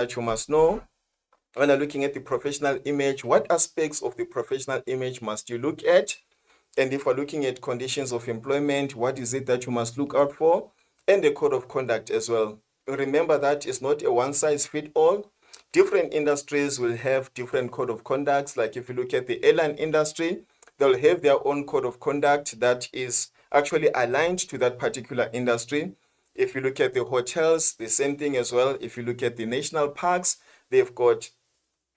that you must know when you're looking at the professional image. What aspects of the professional image must you look at? And if we're looking at conditions of employment, what is it that you must look out for? And the code of conduct as well. Remember that it's not a one size fit all. Different industries will have different code of conducts. Like if you look at the airline industry, they'll have their own code of conduct that is actually aligned to that particular industry. If you look at the hotels, the same thing as well. If you look at the national parks, they've got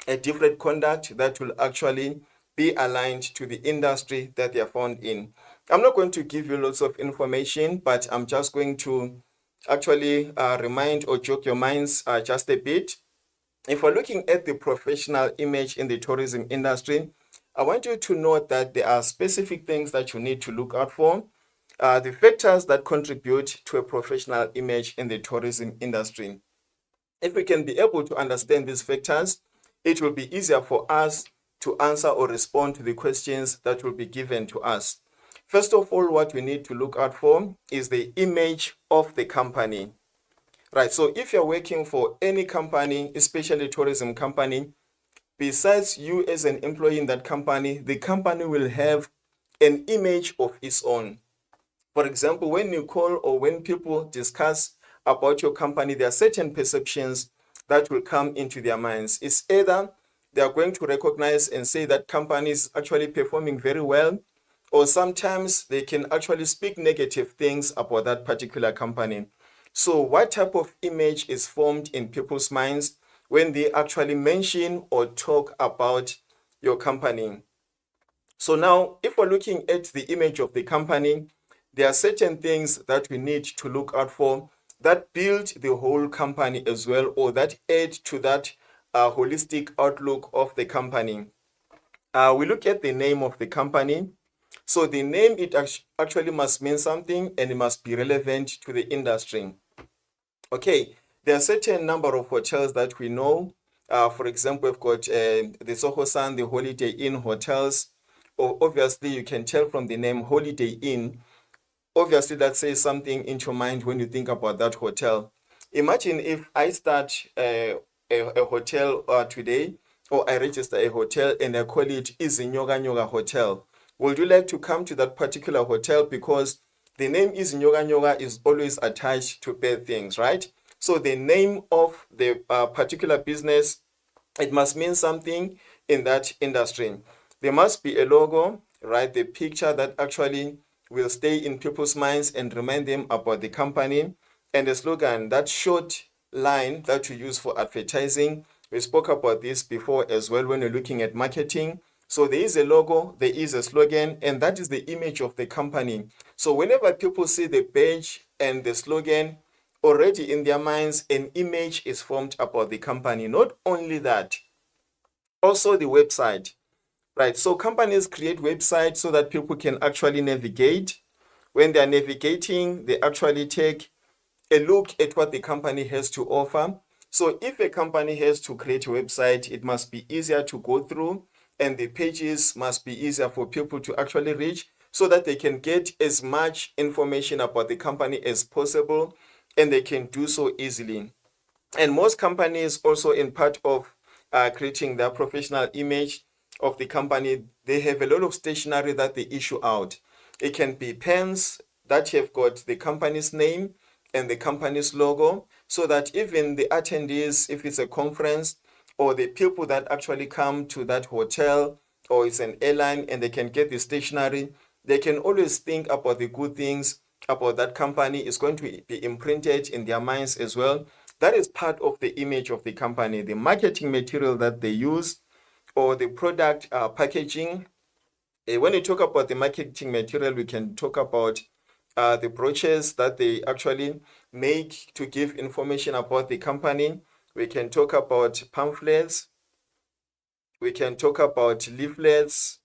a different conduct that will actually be aligned to the industry that they are found in. I'm not going to give you lots of information, but I'm just going to actually remind or jog your minds just a bit. If we're looking at the professional image in the tourism industry, I want you to note that there are specific things that you need to look out for. The factors that contribute to a professional image in the tourism industry. If we can be able to understand these factors, it will be easier for us to answer or respond to the questions that will be given to us. First of all, what we need to look out for is the image of the company. Right, so if you're working for any company, especially a tourism company, besides you as an employee in that company, the company will have an image of its own. For example, when you call or when people discuss about your company, there are certain perceptions that will come into their minds. It's either they are going to recognize and say that company is actually performing very well, or sometimes they can actually speak negative things about that particular company. So what type of image is formed in people's minds when they actually mention or talk about your company? So now, if we're looking at the image of the company, there are certain things that we need to look out for that build the whole company as well, or that add to that holistic outlook of the company. We look at the name of the company. So the name, it actually must mean something, and it must be relevant to the industry. Okay, there are certain number of hotels that we know. For example, we've got the Soho Sun, the Holiday Inn hotels. Obviously, you can tell from the name Holiday Inn. Obviously, that says something into your mind when you think about that hotel. Imagine if I start a hotel today, or I register a hotel and I call it Izinyoga Nyoga Hotel. Would you like to come to that particular hotel? Because the name Izinyoga Nyoga is always attached to bad things, right? So the name of the particular business, it must mean something in that industry. There must be a logo, right? The picture that actually will stay in people's minds and remind them about the company, and the slogan, that short line that you use for advertising. We spoke about this before as well when you're looking at marketing. So there is a logo, there is a slogan, and that is the image of the company. So whenever people see the badge and the slogan, already in their minds, an image is formed about the company. Not only that, also the website. Right, so companies create websites so that people can actually navigate. When they are navigating, they actually take a look at what the company has to offer. So if a company has to create a website, it must be easier to go through, and the pages must be easier for people to actually reach, so that they can get as much information about the company as possible, and they can do so easily. And most companies also, in part of creating their professional image of the company, they have a lot of stationery that they issue out. It can be pens that have got the company's name and the company's logo, so that even the attendees, if it's a conference, or the people that actually come to that hotel, or it's an airline, and they can get the stationery, they can always think about the good things about that company. It's going to be imprinted in their minds as well. That is part of the image of the company. The marketing material that they use, or the product packaging. When you talk about the marketing material, we can talk about the brochures that they actually make to give information about the company. We can talk about pamphlets. We can talk about leaflets.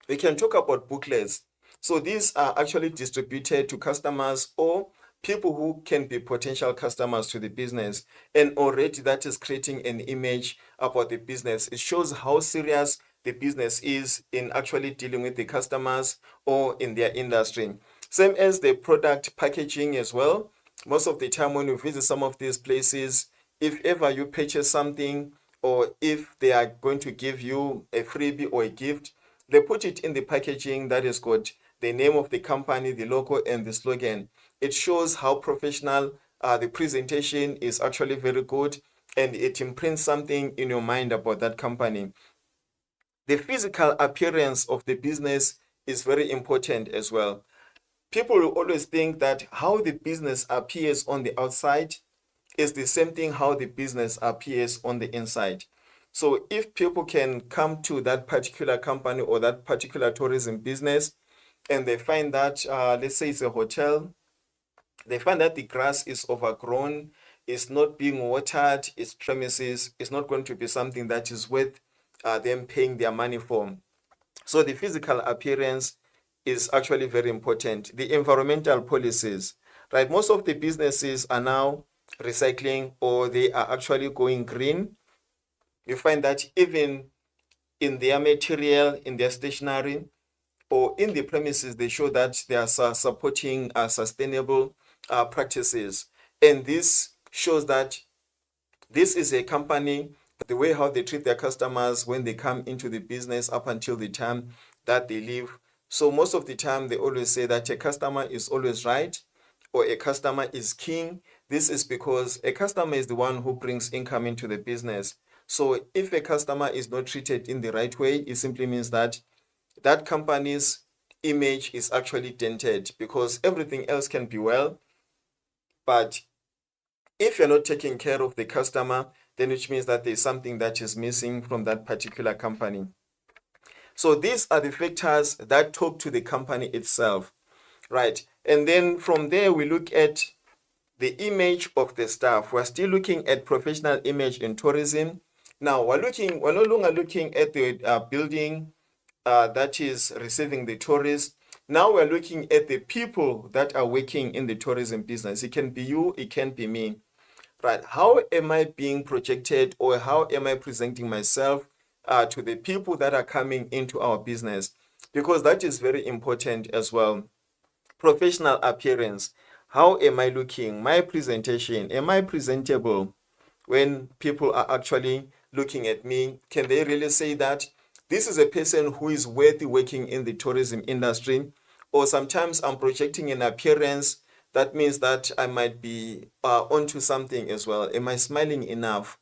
We can talk about booklets. So these are actually distributed to customers or people who can be potential customers to the business, and already that is creating an image about the business. It shows how serious the business is in actually dealing with the customers or in their industry. Same as the product packaging as well. Most of the time when you visit some of these places, if ever you purchase something, or if they are going to give you a freebie or a gift, they put it in the packaging that has got the name of the company, the logo, and the slogan. It shows how professional the presentation is actually very good, and it imprints something in your mind about that company. The physical appearance of the business is very important as well. People will always think that how the business appears on the outside is the same thing how the business appears on the inside. So if people can come to that particular company or that particular tourism business, and they find that, let's say it's a hotel, they find that the grass is overgrown, it's not being watered, its premises is not going to be something that is worth them paying their money for. So the physical appearance is actually very important. The environmental policies, right? Most of the businesses are now recycling, or they are actually going green. You find that even in their material, in their stationery, or in the premises, they show that they are supporting sustainable practices. And this shows that this is a company, the way how they treat their customers when they come into the business up until the time that they leave. So most of the time, they always say that a customer is always right, or a customer is king. This is because a customer is the one who brings income into the business. So if a customer is not treated in the right way, it simply means that that company's image is actually dented, because everything else can be well, but if you're not taking care of the customer, then which means that there's something that is missing from that particular company. So these are the factors that talk to the company itself, right? And then from there, we look at the image of the staff. We're still looking at professional image in tourism. Now we're no longer looking at the building that is receiving the tourists. Now we're looking at the people that are working in the tourism business. It can be you, it can be me, right? How am I being projected, or how am I presenting myself to the people that are coming into our business? Because that is very important as well. Professional appearance. How am I looking? My presentation. Am I presentable? When people are actually looking at me, can they really say that this is a person who is worthy working in the tourism industry? Or sometimes I'm projecting an appearance that means that I might be onto something as well. Am I smiling enough?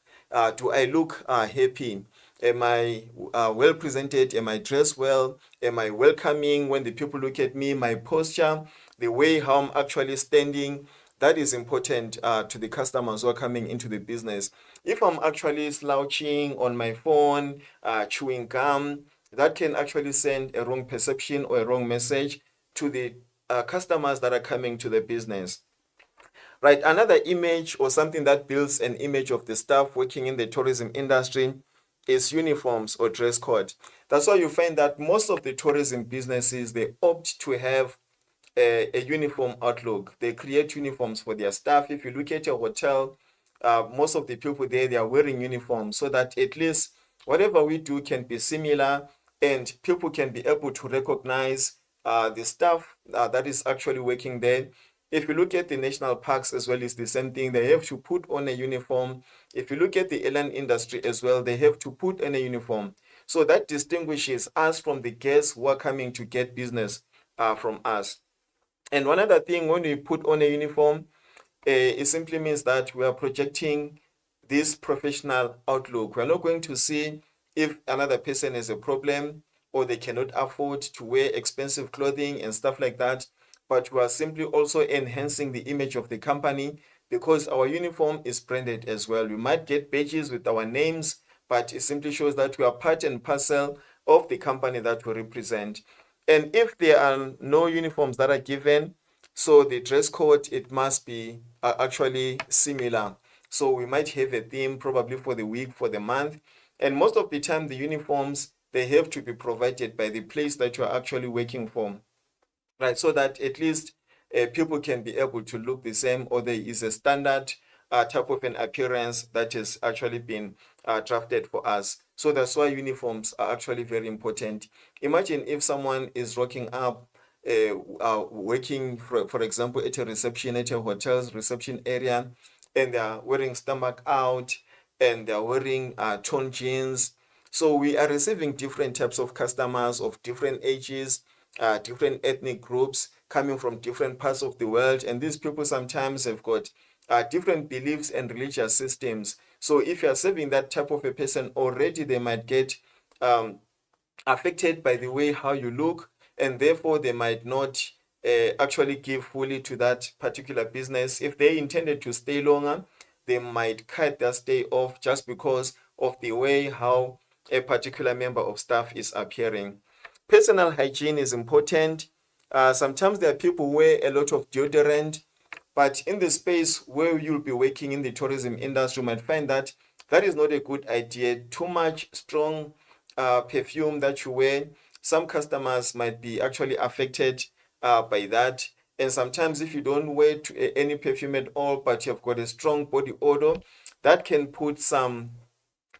Do I look happy? Am I well presented? Am I dressed well? Am I welcoming when the people look at me? My posture, the way how I'm actually standing, that is important to the customers who are coming into the business. If I'm actually slouching on my phone, chewing gum, that can actually send a wrong perception or a wrong message to the customers that are coming to the business. Right, another image or something that builds an image of the staff working in the tourism industry is uniforms or dress code. That's why you find that most of the tourism businesses, they opt to have a uniform outlook. They create uniforms for their staff. If you look at a hotel, most of the people there, they are wearing uniforms, so that at least whatever we do can be similar, and people can be able to recognize the staff that is actually working there. If you look at the national parks as well, it's the same thing. They have to put on a uniform. If you look at the airline industry as well, they have to put on a uniform. So that distinguishes us from the guests who are coming to get business from us. And one other thing, when we put on a uniform, it simply means that we are projecting this professional outlook. We're not going to see if another person has a problem, or they cannot afford to wear expensive clothing and stuff like that, but we are simply also enhancing the image of the company, because our uniform is branded as well. We might get badges with our names, but it simply shows that we are part and parcel of the company that we represent. And if there are no uniforms that are given, so the dress code, it must be actually similar. So we might have a theme probably for the week, for the month. And most of the time, the uniforms, they have to be provided by the place that you are actually working for, right? So that at least people can be able to look the same, or there is a standard type of an appearance that has actually been drafted for us. So that's why uniforms are actually very important. Imagine if someone is rocking up, working, for example, at a reception, at a hotel's reception area, and they are wearing stomach out, and they are wearing torn jeans. So we are receiving different types of customers of different ages, different ethnic groups coming from different parts of the world. And these people sometimes have got different beliefs and religious systems. So if you are serving that type of a person, already they might get affected by the way how you look, and therefore they might not actually give fully to that particular business. If they intended to stay longer, they might cut their stay off just because of the way how a particular member of staff is appearing. Personal hygiene is important. Sometimes there are people who wear a lot of deodorant, but in the space where you'll be working in the tourism industry, you might find that that is not a good idea. Too much strong perfume that you wear, some customers might be actually affected by that. And sometimes if you don't wear any perfume at all, but you've got a strong body odor, that can put some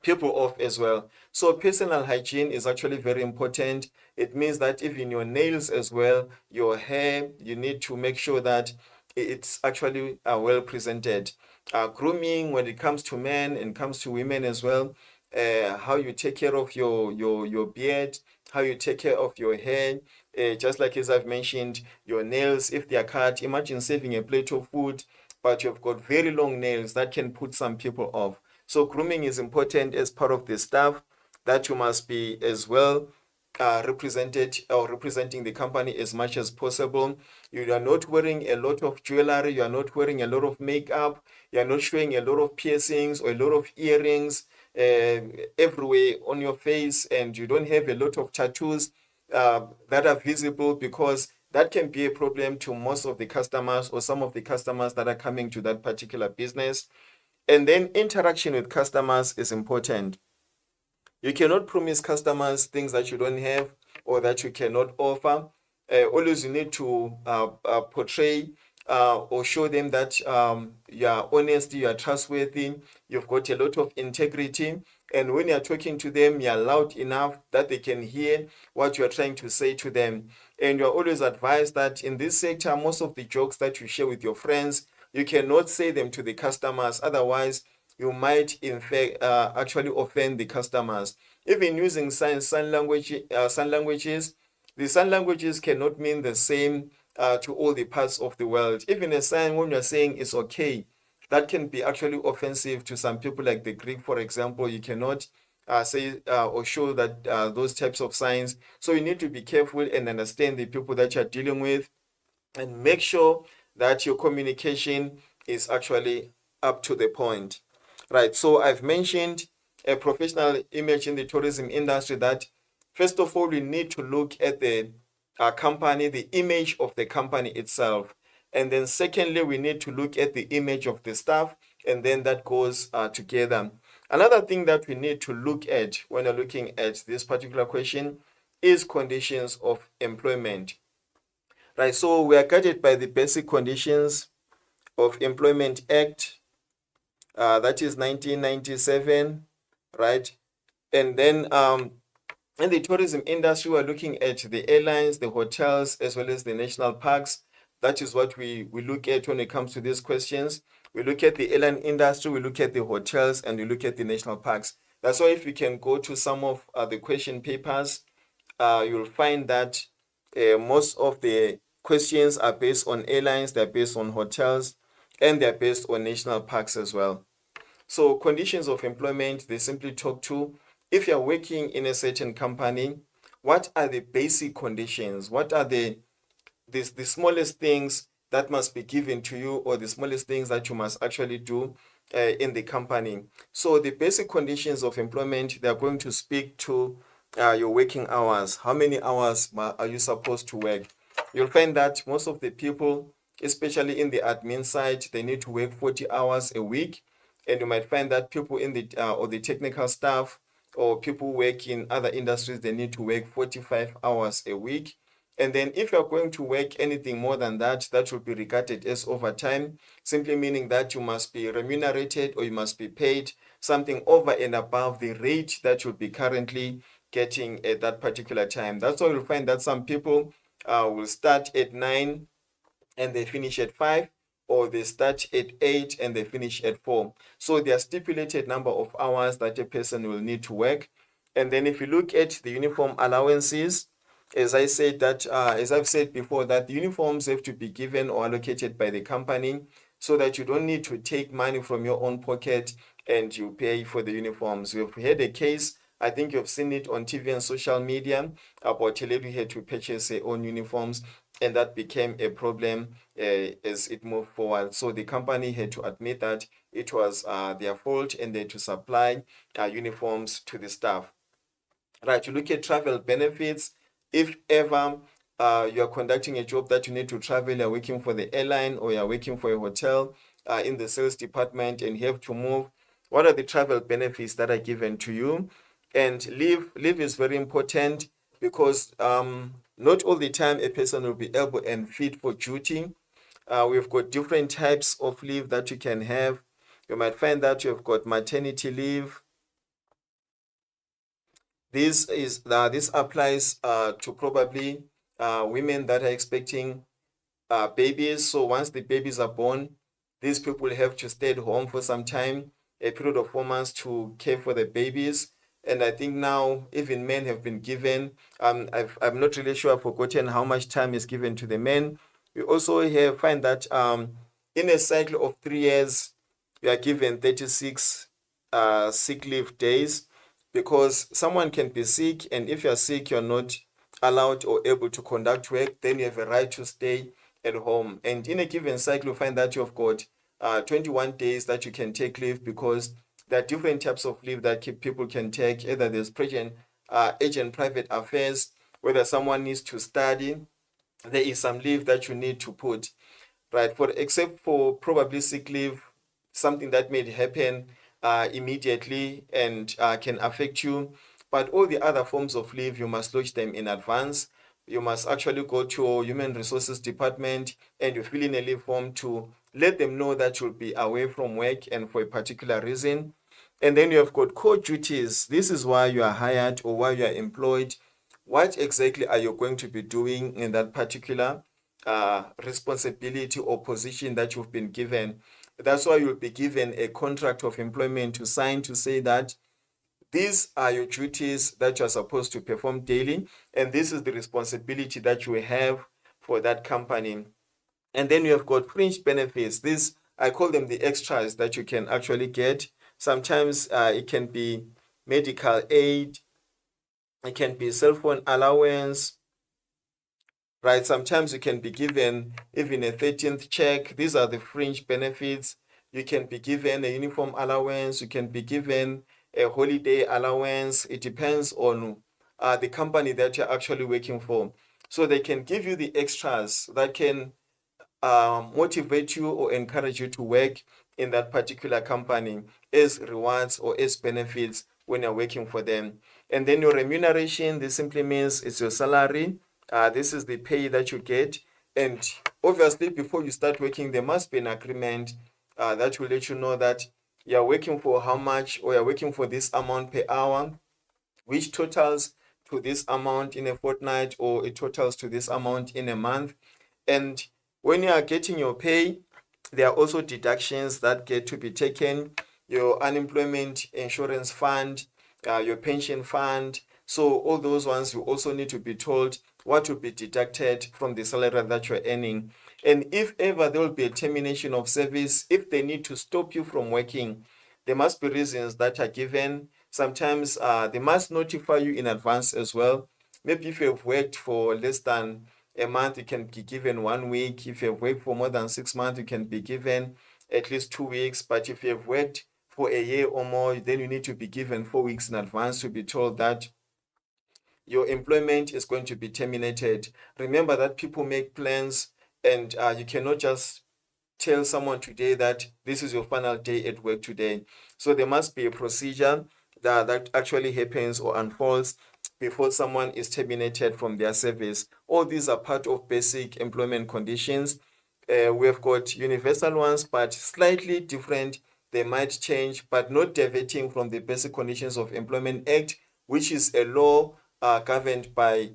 people off as well. So personal hygiene is actually very important. It means that even your nails as well, your hair, you need to make sure that it's actually well presented. Grooming, when it comes to men and comes to women as well, how you take care of your beard, how you take care of your hair, just like as I've mentioned, your nails, if they are cut, imagine saving a plate of food, but you've got very long nails that can put some people off. So grooming is important as part of the staff, that you must be as well represented or representing the company as much as possible. You are not wearing a lot of jewelry, you are not wearing a lot of makeup, you are not showing a lot of piercings or a lot of earrings everywhere on your face, and you don't have a lot of tattoos that are visible, because that can be a problem to most of the customers or some of the customers that are coming to that particular business. And then interaction with customers is important. You cannot promise customers things that you don't have or that you cannot offer. Always you need to portray or show them that you are honest, you are trustworthy, you've got a lot of integrity. And when you're talking to them, you're loud enough that they can hear what you're trying to say to them. And you're always advised that in this sector, most of the jokes that you share with your friends, you cannot say them to the customers. Otherwise, you might in fact actually offend the customers. Even using sign languages, the sign languages cannot mean the same to all the parts of the world. Even a sign when you're saying it's okay, that can be actually offensive to some people, like the Greek, for example. You cannot say or show that those types of signs. So you need to be careful and understand the people that you're dealing with, and make sure that your communication is actually up to the point. Right, so I've mentioned a professional image in the tourism industry, that first of all, we need to look at the company, the image of the company itself. And then secondly, we need to look at the image of the staff, and then that goes together. Another thing that we need to look at when we're looking at this particular question is conditions of employment. Right, so we are guided by the Basic Conditions of Employment Act, that is 1997, right? And then in the tourism industry, we're looking at the airlines, the hotels, as well as the national parks. That is what we look at when it comes to these questions. We look at the airline industry, we look at the hotels, and we look at the national parks. That's why if we can go to some of the question papers, you'll find that most of the questions are based on airlines, they're based on hotels, and they're based on national parks as well. So conditions of employment, they simply talk to, if you're working in a certain company, what are the basic conditions? What are the smallest things that must be given to you, or the smallest things that you must actually do in the company? So the basic conditions of employment, they're going to speak to your working hours. How many hours are you supposed to work? You'll find that most of the people, especially in the admin side, they need to work 40 hours a week. And you might find that people in the or the technical staff, or people work in other industries, they need to work 45 hours a week. And then if you're going to work anything more than that, that will be regarded as overtime, simply meaning that you must be remunerated, or you must be paid something over and above the rate that you'll be currently getting at that particular time. That's why you'll find that some people will start at 9 and they finish at 5. or they start at 8 and they finish at 4. So there are stipulated number of hours that a person will need to work. And then if you look at the uniform allowances, as I've said before, that the uniforms have to be given or allocated by the company so that you don't need to take money from your own pocket and you pay for the uniforms. We've had a case, I think you've seen it on TV and social media, about a lady who had to purchase her own uniforms, and that became a problem as it moved forward. So the company had to admit that it was their fault and they had to supply uniforms to the staff. Right, you look at travel benefits. If ever you are conducting a job that you need to travel, you're working for the airline or you're working for a hotel in the sales department and you have to move, what are the travel benefits that are given to you? And leave is very important because not all the time a person will be able and fit for duty. We've got different types of leave that you can have. You might find that you've got maternity leave. This applies to probably women that are expecting babies. So once the babies are born, these people have to stay at home for some time, a period of 4 months to care for the babies. And I think now even men have been given, I'm not really sure, I've forgotten how much time is given to the men. We also find that in a cycle of 3 years, we are given 36 sick leave days, because someone can be sick, and if you're sick, you're not allowed or able to conduct work, then you have a right to stay at home. And in a given cycle, you find that you've got 21 days that you can take leave, because there are different types of leave that people can take. Either there's urgent private affairs, whether someone needs to study, there is some leave that you need to put, right? Except for probably sick leave, something that may happen immediately and can affect you. But all the other forms of leave, you must lodge them in advance. You must actually go to your human resources department and you fill in a leave form to let them know that you'll be away from work and for a particular reason. And then you have got core duties. This is why you are hired or why you are employed. What exactly are you going to be doing in that particular responsibility or position that you've been given? That's why you'll be given a contract of employment to sign to say that these are your duties that you're supposed to perform daily, and this is the responsibility that you have for that company. And then you have got fringe benefits. These, I call them the extras that you can actually get. Sometimes it can be medical aid, it can be cell phone allowance, right? Sometimes you can be given even a 13th check. These are the fringe benefits. You can be given a uniform allowance. You can be given a holiday allowance. It depends on the company that you're actually working for. So they can give you the extras that can motivate you or encourage you to work in that particular company as rewards or as benefits when you're working for them. And then your remuneration, this simply means it's your salary. This is the pay that you get. And obviously, before you start working, there must be an agreement that will let you know that you're working for how much, or you're working for this amount per hour, which totals to this amount in a fortnight, or it totals to this amount in a month. And when you are getting your pay, there are also deductions that get to be taken: your unemployment insurance fund, your pension fund. So all those ones, you also need to be told what will be deducted from the salary that you're earning. And if ever there will be a termination of service, if they need to stop you from working, there must be reasons that are given. Sometimes they must notify you in advance as well. Maybe if you've worked for less than a month, you can be given 1 week. If you've worked for more than 6 months, you can be given at least 2 weeks. But if you've worked for a year or more, then you need to be given 4 weeks in advance to be told that your employment is going to be terminated. Remember that people make plans, and you cannot just tell someone today that this is your final day at work today. So there must be a procedure that actually happens or unfolds before someone is terminated from their service. All these are part of basic employment conditions. We have got universal ones, but slightly different. They might change, but not deviating from the Basic Conditions of Employment Act, which is a law governed by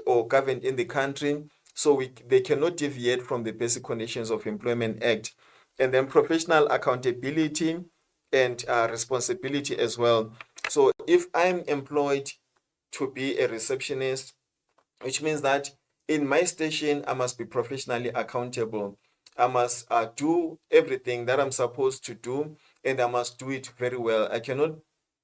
or governed in the country. So they cannot deviate from the Basic Conditions of Employment Act. And then professional accountability and responsibility as well. So if I'm employed to be a receptionist, which means that in my station, I must be professionally accountable. I must do everything that I'm supposed to do, and I must do it very well. I cannot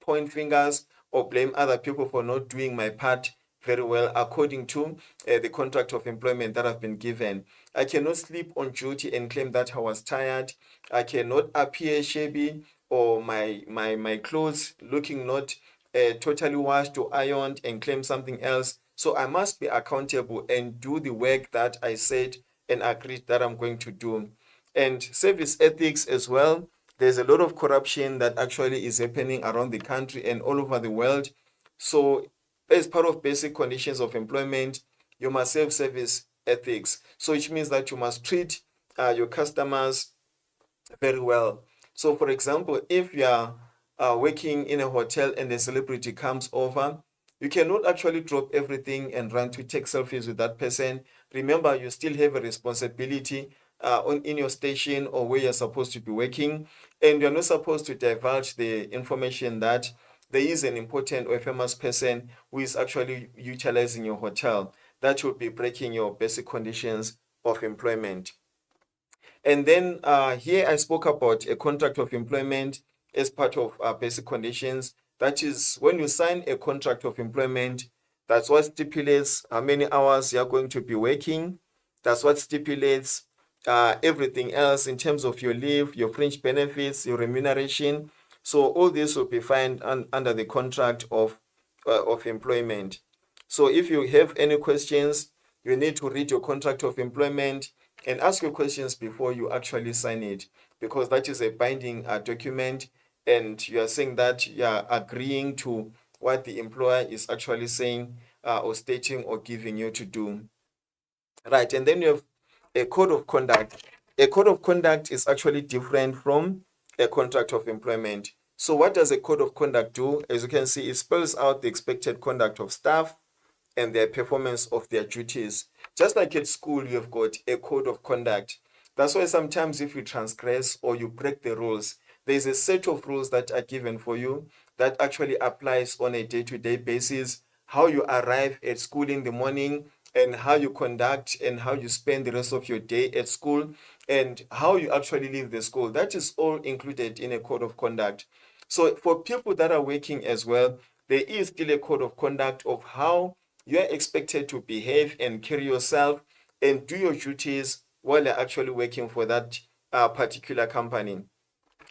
point fingers or blame other people for not doing my part very well according to the contract of employment that I've been given. I cannot sleep on duty and claim that I was tired. I cannot appear shabby or my clothes looking not totally washed or ironed and claim something else. So I must be accountable and do the work that I said and agreed that I'm going to do. And service ethics as well. There's a lot of corruption that actually is happening around the country and all over the world. So as part of basic conditions of employment, you must have service ethics. So which means that you must treat your customers very well. So, for example, if you are working in a hotel and a celebrity comes over, you cannot actually drop everything and run to take selfies with that person. Remember, you still have a responsibility in your station or where you're supposed to be working, and you're not supposed to divulge the information that there is an important or famous person who is actually utilizing your hotel. That would be breaking your basic conditions of employment. And then here I spoke about a contract of employment as part of basic conditions. That is, when you sign a contract of employment, that's what stipulates how many hours you're going to be working. That's what stipulates everything else in terms of your leave, your fringe benefits, your remuneration. So all this will be found under the contract of employment. So if you have any questions, you need to read your contract of employment and ask your questions before you actually sign it, because that is a binding document and you are saying that you are agreeing to what the employer is actually saying or stating or giving you to do. Right, and then you have a code of conduct. A code of conduct is actually different from a contract of employment. So what does a code of conduct do? As you can see, it spells out the expected conduct of staff and their performance of their duties. Just like at school, you've got a code of conduct. That's why sometimes if you transgress or you break the rules, there's a set of rules that are given for you that actually applies on a day-to-day basis. How you arrive at school in the morning and how you conduct and how you spend the rest of your day at school and how you actually leave the school. That is all included in a code of conduct. So for people that are working as well, there is still a code of conduct of how you are expected to behave and carry yourself and do your duties while you're actually working for that particular company.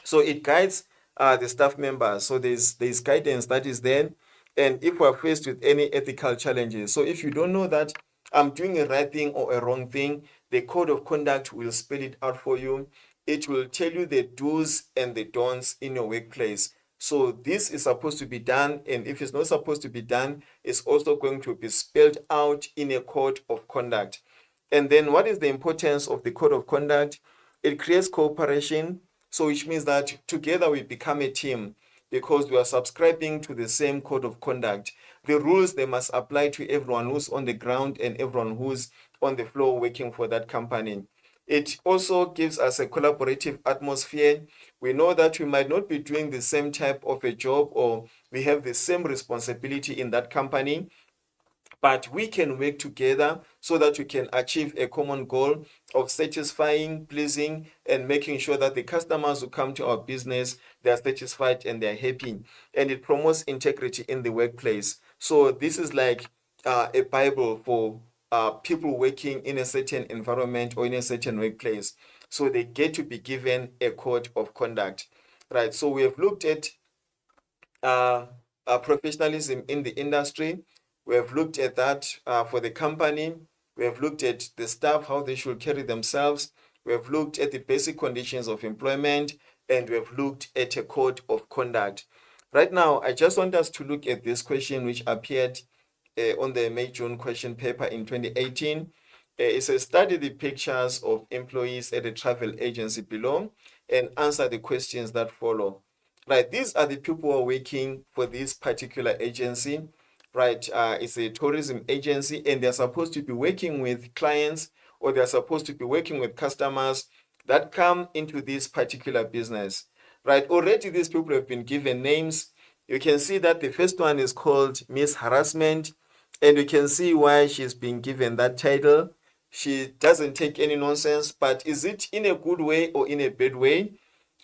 So it guides the staff members. So there's guidance that is there. And if we're faced with any ethical challenges, so if you don't know that I'm doing a right thing or a wrong thing, the code of conduct will spell it out for you. It will tell you the do's and the don'ts in your workplace. So this is supposed to be done, and if it's not supposed to be done, it's also going to be spelled out in a code of conduct. And then what is the importance of the code of conduct? It creates cooperation, so which means that together we become a team because we are subscribing to the same code of conduct. The rules, they must apply to everyone who's on the ground and everyone who's on the floor working for that company. It also gives us a collaborative atmosphere. We know that we might not be doing the same type of a job or we have the same responsibility in that company, but we can work together so that we can achieve a common goal of satisfying, pleasing, and making sure that the customers who come to our business, they are satisfied and they're happy. And it promotes integrity in the workplace. So this is like a Bible for people working in a certain environment or in a certain workplace. So they get to be given a code of conduct. Right. So we have looked at uh, professionalism in the industry. We have looked at that for the company. We have looked at the staff, how they should carry themselves. We have looked at the basic conditions of employment, and we have looked at a code of conduct. Right now, I just want us to look at this question which appeared on the May-June question paper in 2018. It says, study the pictures of employees at a travel agency below and answer the questions that follow. Right, these are the people who are working for this particular agency, right? It's a tourism agency, and they're supposed to be working with clients, or they're supposed to be working with customers that come into this particular business, right? Already these people have been given names. You can see that the first one is called Miss Harassment, and you can see why she's been given that title. She doesn't take any nonsense, but is it in a good way or in a bad way?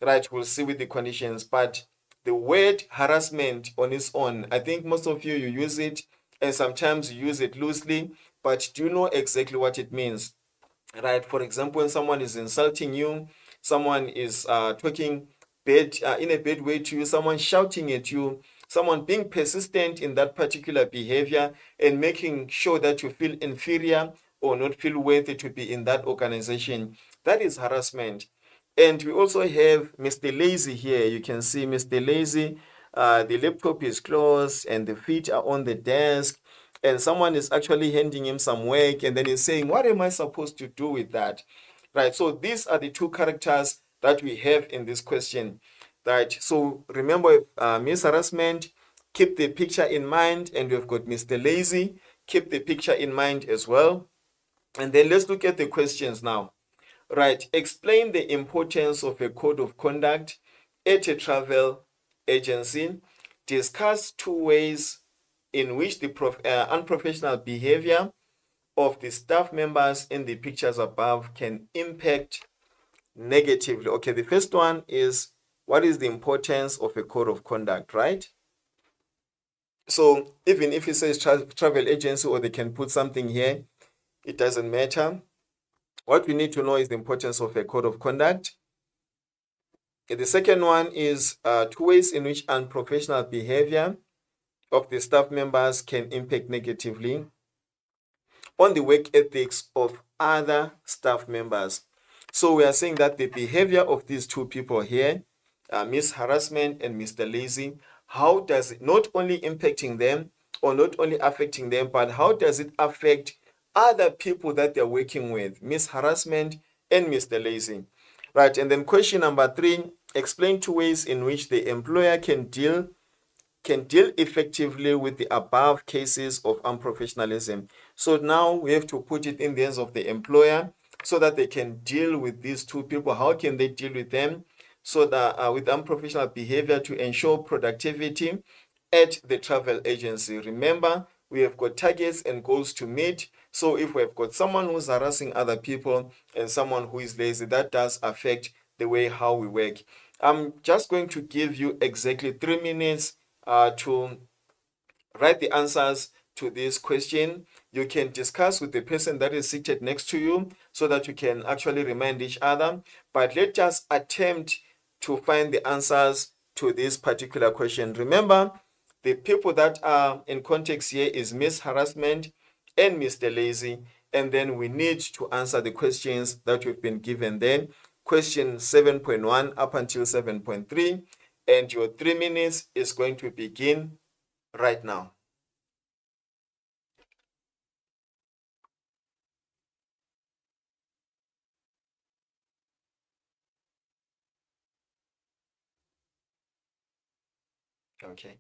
Right, we'll see with the conditions. But the word harassment on its own, I think most of you use it, and sometimes you use it loosely, but do you know exactly what it means? Right, for example, when someone is insulting you, someone is talking bad, in a bad way to you, someone shouting at you, someone being persistent in that particular behavior and making sure that you feel inferior or not feel worthy to be in that organization, that is harassment. And we also have Mr. Lazy here. You can see Mr. Lazy, the laptop is closed and the feet are on the desk, and someone is actually handing him some work, and then he's saying, what am I supposed to do with that? Right, so these are the two characters that we have in this question. Right, so remember, Miss Harassment, keep the picture in mind, and we've got Mr. Lazy, keep the picture in mind as well. And then let's look at the questions now. Right, explain the importance of a code of conduct at a travel agency. Discuss two ways in which the unprofessional behavior of the staff members in the pictures above can impact negatively. Okay, the first one is, what is the importance of a code of conduct, right? So even if it says travel agency, or they can put something here, it doesn't matter. What we need to know is the importance of a code of conduct. Okay, the second one is two ways in which unprofessional behavior of the staff members can impact negatively on the work ethics of other staff members. So we are saying that the behavior of these two people here, Miss Harassment and Mr. Lazy, how does it not only impacting them or not only affecting them, but how does it affect other people that they're working with, Miss Harassment and Mr. Lazy? Right, and then question number 3, explain two ways in which the employer can deal effectively with the above cases of unprofessionalism. So now we have to put it in the hands of the employer so that they can deal with these two people. How can they deal with them? So that with unprofessional behavior to ensure productivity at the travel agency. Remember, we have got targets and goals to meet. So if we've got someone who's harassing other people and someone who is lazy, that does affect the way how we work. I'm just going to give you exactly 3 minutes to write the answers to this question. You can discuss with the person that is seated next to you so that you can actually remind each other. But let's just attempt to find the answers to this particular question. Remember, the people that are in context here is Miss Harassment and Mr. Lazy. And then we need to answer the questions that we've been given then. Question 7.1 up until 7.3. And your 3 minutes is going to begin right now. Okay.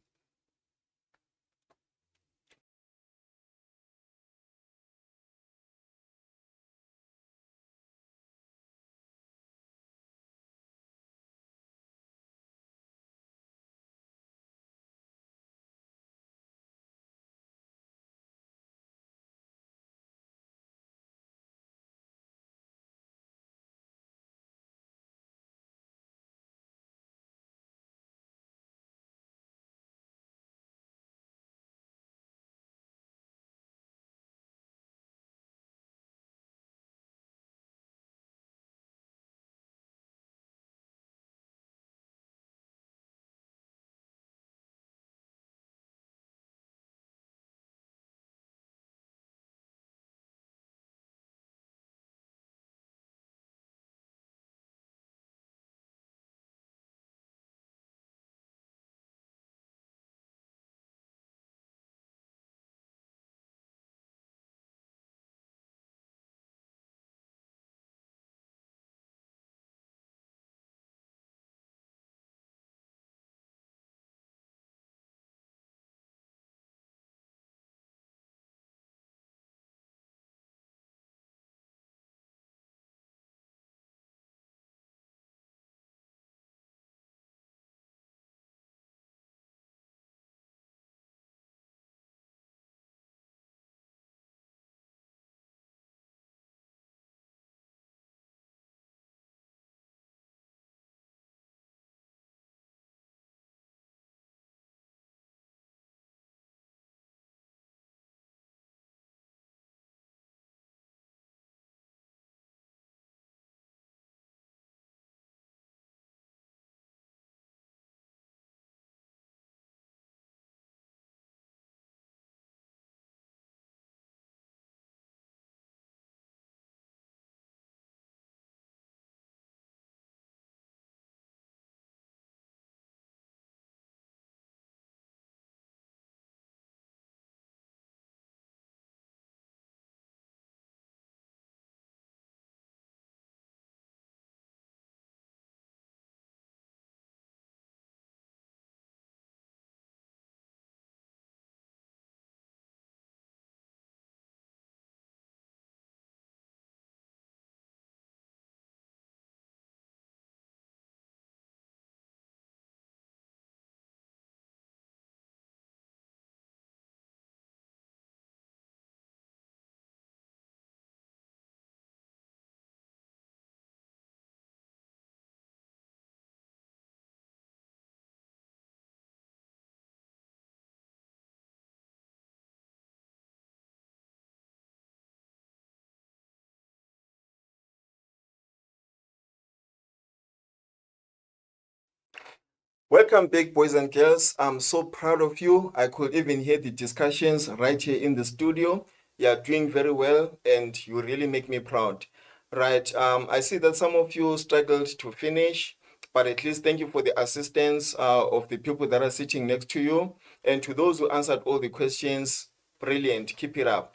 Welcome back, boys and girls. I'm so proud of you. I could even hear the discussions right here in the studio. You are doing very well, and you really make me proud. Right. I see that some of you struggled to finish, but at least thank you for the assistance of the people that are sitting next to you. And to those who answered all the questions, brilliant. Keep it up.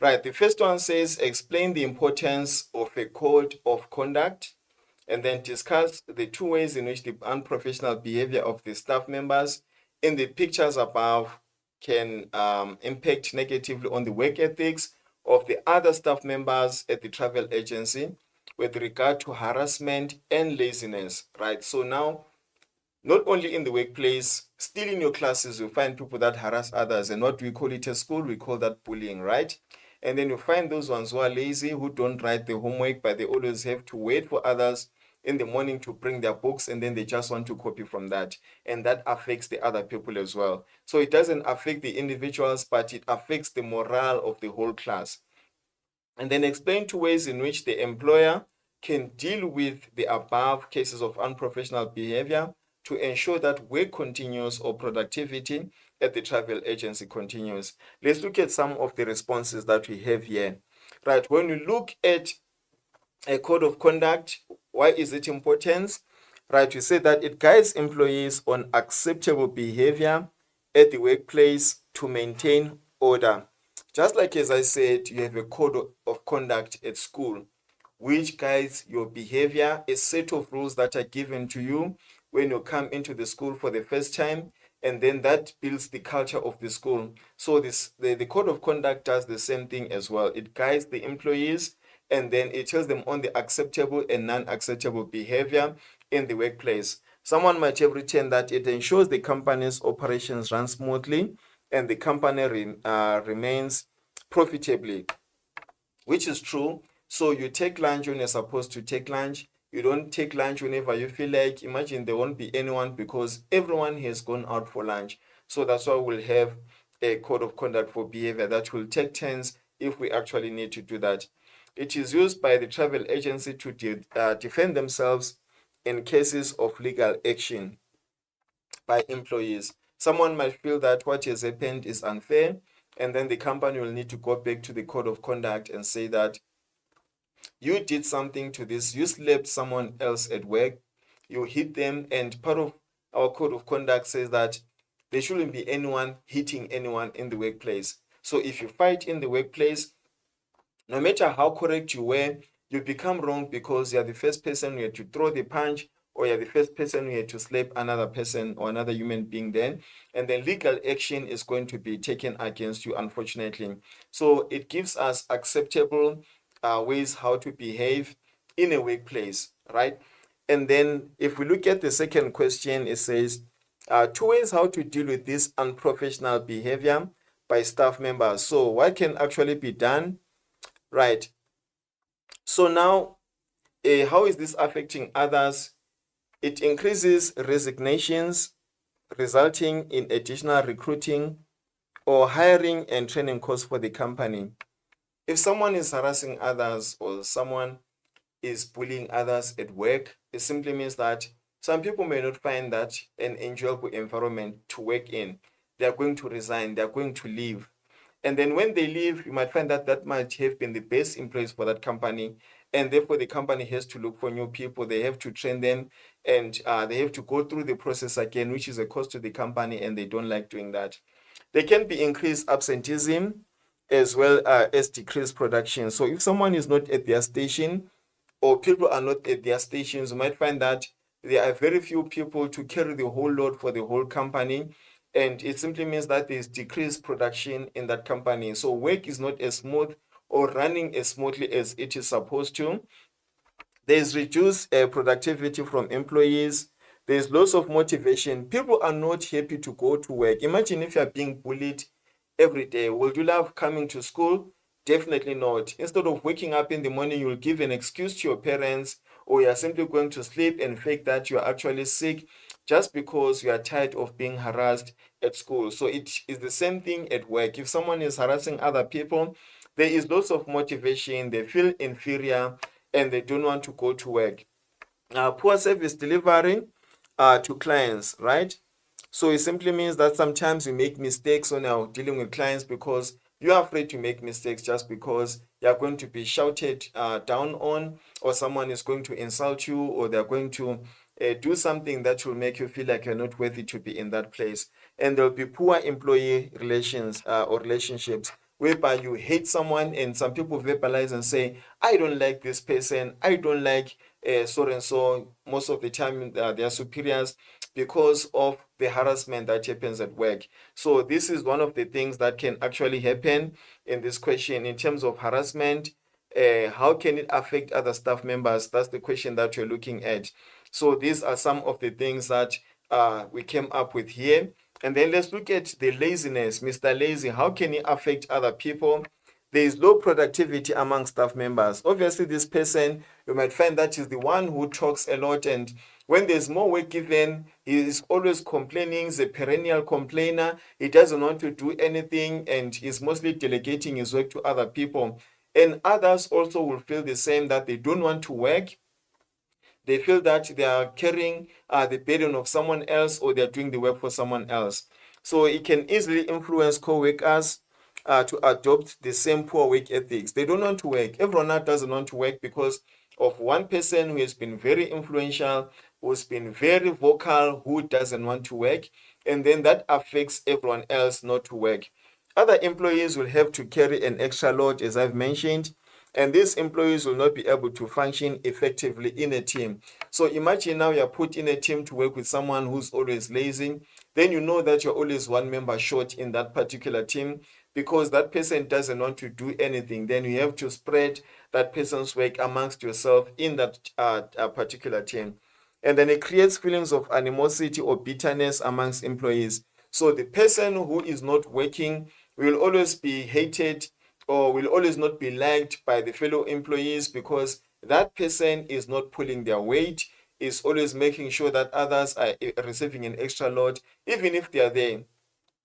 Right. The first one says, explain the importance of a code of conduct, and then discuss the two ways in which the unprofessional behavior of the staff members in the pictures above can impact negatively on the work ethics of the other staff members at the travel agency with regard to harassment and laziness, right? So now, not only in the workplace, still in your classes, you find people that harass others. And what we call it at school, we call that bullying, right? And then you find those ones who are lazy, who don't write the homework, but they always have to wait for others in the morning to bring their books, and then they just want to copy from that. And that affects the other people as well. So it doesn't affect the individuals, but it affects the morale of the whole class. And then explain two ways in which the employer can deal with the above cases of unprofessional behavior to ensure that work continues or productivity at the travel agency continues. Let's look at some of the responses that we have here. Right, when you look at a code of conduct, why is it important? Right, we say that it guides employees on acceptable behavior at the workplace to maintain order. Just like as I said, you have a code of conduct at school, which guides your behavior, a set of rules that are given to you when you come into the school for the first time, and then that builds the culture of the school. So the code of conduct does the same thing as well. It guides the employees, and then it tells them on the acceptable and non-acceptable behavior in the workplace. Someone might have written that it ensures the company's operations run smoothly and the company remains profitably, which is true. So you take lunch when you're supposed to take lunch. You don't take lunch whenever you feel like. Imagine there won't be anyone because everyone has gone out for lunch. So that's why we'll have a code of conduct for behavior that will take turns if we actually need to do that. It is used by the travel agency to defend themselves in cases of legal action by employees. Someone might feel that what has happened is unfair, and then the company will need to go back to the code of conduct and say that you did something to this, you slapped someone else at work, you hit them, and part of our code of conduct says that there shouldn't be anyone hitting anyone in the workplace. So if you fight in the workplace, no matter how correct you were, you become wrong because you're the first person who had to throw the punch, or you're the first person who had to slap another person or another human being then, and then legal action is going to be taken against you, unfortunately. So it gives us acceptable ways how to behave in a workplace, right? And then if we look at the second question, it says, two ways how to deal with this unprofessional behavior by staff members. So what can actually be done? Right. So now, how is this affecting others? It increases resignations, resulting in additional recruiting or hiring and training costs for the company. If someone is harassing others or someone is bullying others at work, it simply means that some people may not find that an enjoyable environment to work in. They are going to resign, they are going to leave. And then when they leave, you might find that that might have been the best employees for that company. And therefore, the company has to look for new people. They have to train them, and they have to go through the process again, which is a cost to the company, and they don't like doing that. There can be increased absenteeism as well as decreased production. So if someone is not at their station, or people are not at their stations, you might find that there are very few people to carry the whole load for the whole company. And it simply means that there's decreased production in that company. So work is not as smooth or running as smoothly as it is supposed to. There's reduced productivity from employees. There's loss of motivation. People are not happy to go to work. Imagine if you're being bullied every day. Would you love coming to school? Definitely not. Instead of waking up in the morning, you'll give an excuse to your parents, or you're simply going to sleep and fake that you're actually sick just because you are tired of being harassed at school. So it is the same thing at work. If someone is harassing other people, there is lots of motivation, they feel inferior, and they don't want to go to work. Poor service delivery, to clients, right? So it simply means that sometimes you make mistakes when you're dealing with clients because you're afraid to make mistakes just because you're going to be shouted down on, or someone is going to insult you, or they're going to do something that will make you feel like you're not worthy to be in that place. And there'll be poor employee relations or relationships whereby you hate someone, and some people verbalize and say, I don't like this person, I don't like so and so. Most of the time, their superiors, because of the harassment that happens at work. So this is one of the things that can actually happen in this question in terms of harassment. How can it affect other staff members? That's the question that you're looking at. So these are some of the things that we came up with here. And then let's look at the laziness. Mr. Lazy, how can it affect other people? There is low productivity among staff members. Obviously, this person, you might find that is the one who talks a lot, and when there's more work given, he is always complaining. He's a perennial complainer. He doesn't want to do anything, and he's mostly delegating his work to other people. And others also will feel the same, that they don't want to work. They feel that they are carrying the burden of someone else, or they're doing the work for someone else. So it can easily influence co-workers to adopt the same poor work ethics. They don't want to work. Everyone now doesn't want to work because of one person who has been very influential, who's been very vocal, who doesn't want to work. And then that affects everyone else not to work. Other employees will have to carry an extra load, as I've mentioned, and these employees will not be able to function effectively in a team. So imagine now you're put in a team to work with someone who's always lazy. Then you know that you're always one member short in that particular team because that person doesn't want to do anything. Then you have to spread that person's work amongst yourself in that particular team. And then it creates feelings of animosity or bitterness amongst employees. So the person who is not working will always be hated, or will always not be liked by the fellow employees, because that person is not pulling their weight, is always making sure that others are receiving an extra load, even if they are there.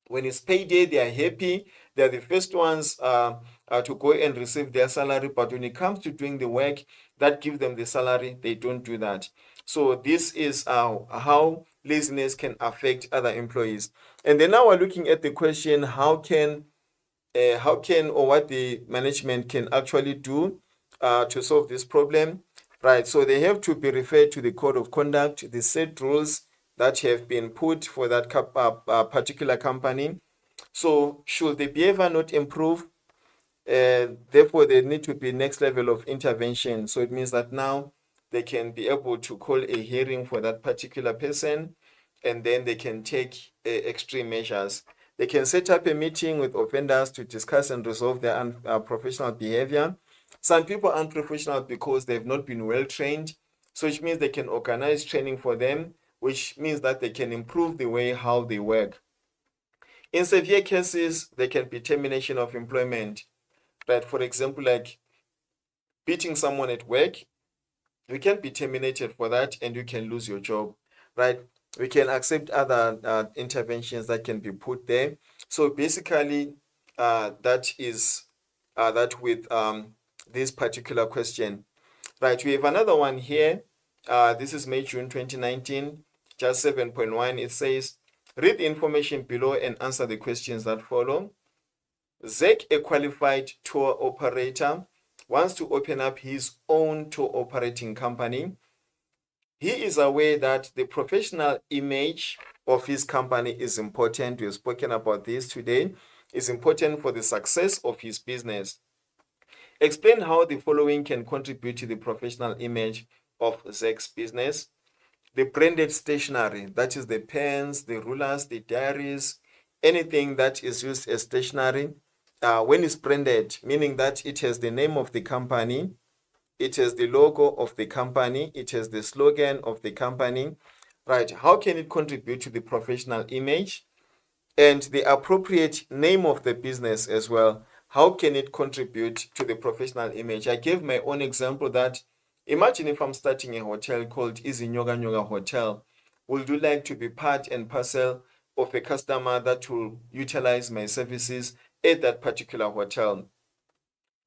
When it's payday, they are happy. They're the first ones to go and receive their salary. But when it comes to doing the work that gives them the salary, they don't do that. So this is how laziness can affect other employees. And then now we're looking at the question, how can or what the management can actually do to solve this problem, right? So they have to be referred to the code of conduct, the set rules that have been put for that particular company. So should the behavior not improve, therefore there need to be next level of intervention. So it means that now they can be able to call a hearing for that particular person, and then they can take extreme measures. They can set up a meeting with offenders to discuss and resolve their unprofessional behavior. Some people are unprofessional because they've not been well trained, so which means they can organize training for them, which means that they can improve the way how they work. In severe cases, there can be termination of employment. Right? For example, like beating someone at work, you can be terminated for that and you can lose your job, right? We can accept other interventions that can be put there. So basically, that is that with this particular question. Right, we have another one here. This is May, June 2019, just 7.1. It says, read the information below and answer the questions that follow. Zach, a qualified tour operator, wants to open up his own tour operating company. He is aware that the professional image of his company is important. We've spoken about this today. It's important for the success of his business. Explain how the following can contribute to the professional image of Zach's business. The branded stationery, that is the pens, the rulers, the diaries, anything that is used as stationery, when it's branded, meaning that it has the name of the company, it has the logo of the company, it has the slogan of the company, right? How can it contribute to the professional image? And the appropriate name of the business as well. How can it contribute to the professional image? I gave my own example that imagine if I'm starting a hotel called Izinyoga Nyoga Hotel. Would you like to be part and parcel of a customer that will utilize my services at that particular hotel?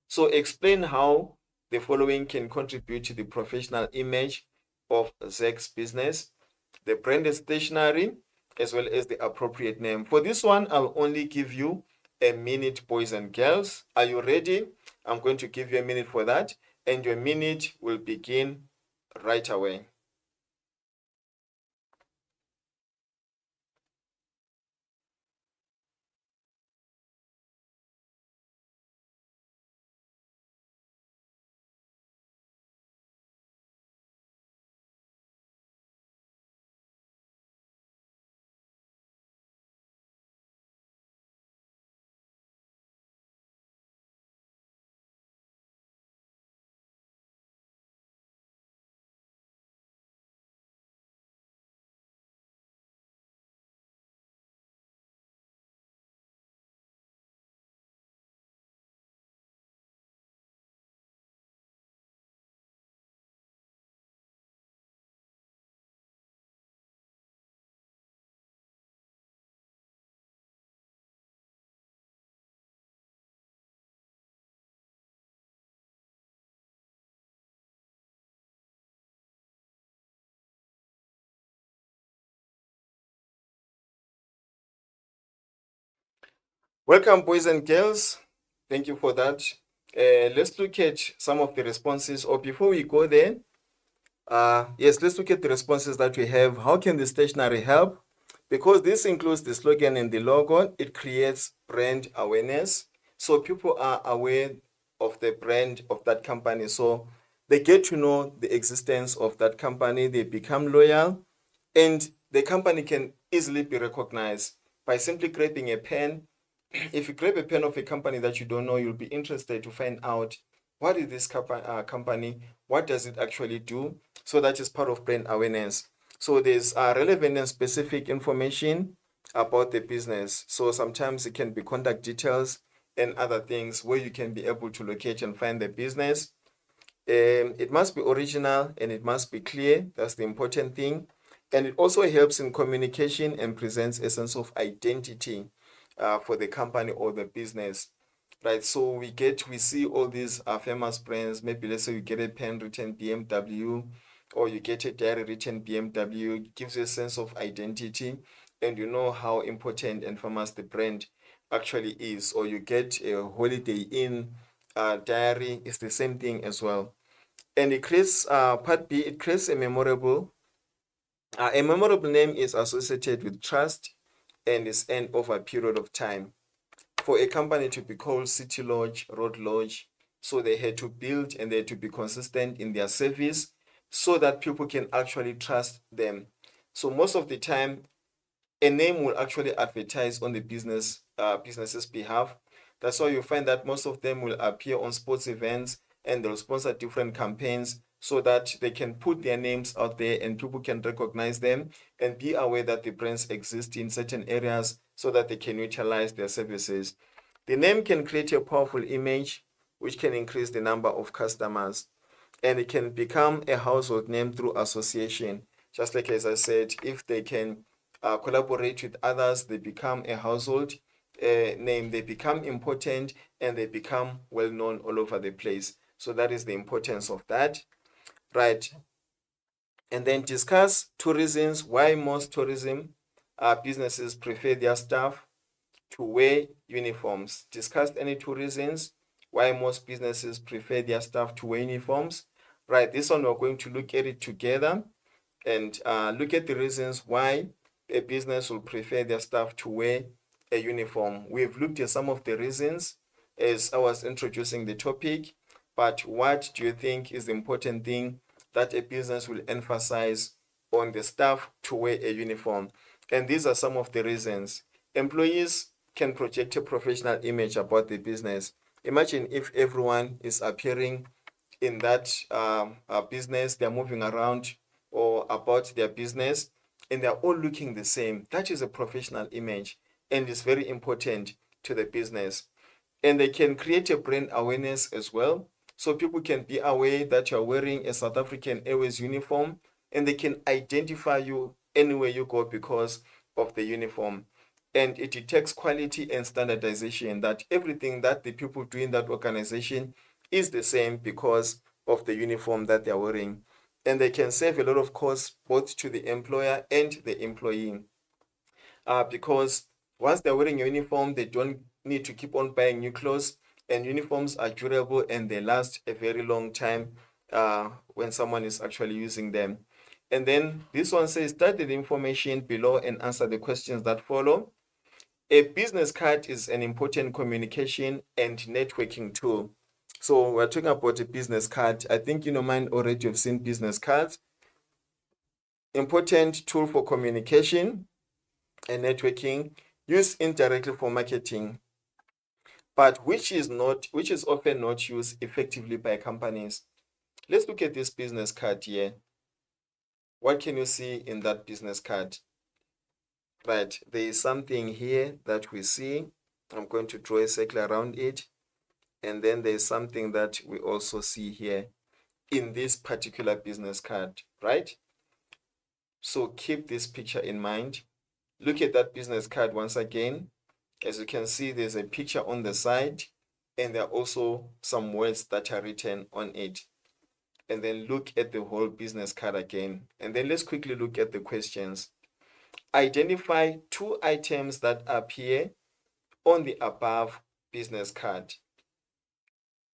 So explain how the following can contribute to the professional image of Zach's business. the branded stationery, as well as the appropriate name. For this one, I'll only give you a minute, boys and girls. Are you ready? I'm going to give you a minute for that, and your minute will begin right away. Welcome, boys and girls. Thank you for that. Let's look at some of the responses. Or before we go there, yes, let's look at the responses that we have. How can the stationery help? Because this includes the slogan and the logo, it creates brand awareness. So people are aware of the brand of that company. So they get to know the existence of that company, they become loyal, and the company can easily be recognized by simply grabbing a pen. If you grab a pen of a company that you don't know, you'll be interested to find out what is this company, what does it actually do. So that is part of brand awareness. So there's relevant and specific information about the business. So sometimes it can be contact details and other things where you can be able to locate and find the business. It must be original and it must be clear. That's the important thing. And it also helps in communication and presents a sense of identity for the company or the business, right? So we see all these famous brands. Maybe let's say you get a pen written BMW, or you get a diary written BMW. It gives you a sense of identity, and you know how important and famous the brand actually is. Or you get a Holiday Inn diary. It's the same thing as well. And it creates part B. It creates a memorable name is associated with trust and is earned over a period of time. For a company to be called City Lodge, Road Lodge, so they had to build and they had to be consistent in their service so that people can actually trust them. So most of the time, a name will actually advertise on the business's behalf. That's why you find that most of them will appear on sports events and they'll sponsor different campaigns so that they can put their names out there and people can recognize them and be aware that the brands exist in certain areas so that they can utilize their services. The name can create a powerful image which can increase the number of customers, and it can become a household name through association. Just like as I said, if they can collaborate with others, they become a household name, they become important and they become well known all over the place. So that is the importance of that, right? And then discuss two reasons why most tourism businesses prefer their staff to wear uniforms. Discuss any two reasons why most businesses prefer their staff to wear uniforms. Right, this one we're going to look at it together and look at the reasons why a business will prefer their staff to wear a uniform. We've looked at some of the reasons as I was introducing the topic, but what do you think is the important thing that a business will emphasize on the staff to wear a uniform? And these are some of the reasons. Employees can project a professional image about the business. Imagine if everyone is appearing in that business, they're moving around or about their business, and they're all looking the same. That is a professional image and is very important to the business. And they can create a brand awareness as well. So people can be aware that you're wearing a South African Airways uniform and they can identify you anywhere you go because of the uniform. And it detects quality and standardization, that everything that the people do in that organization is the same because of the uniform that they're wearing. and they can save a lot of costs both to the employer and the employee. Because once they're wearing a uniform, they don't need to keep on buying new clothes, and uniforms are durable and they last a very long time when someone is actually using them. And then this one says, study the information below and answer the questions that follow. A business card is an important communication and networking tool. So we're talking about a business card. I think you know mine already. You've seen business cards. Important tool for communication and networking, used indirectly for marketing, but which is often not used effectively by companies. Let's look at this business card here. What can you see in that business card? Right, there is something here that we see. I'm going to draw a circle around it. And then there's something that we also see here in this particular business card, right? So keep this picture in mind. Look at that business card once again. As you can see, there's a picture on the side, and there are also some words that are written on it. And then look at the whole business card again. And then let's quickly look at the questions. Identify 2 items that appear on the above business card.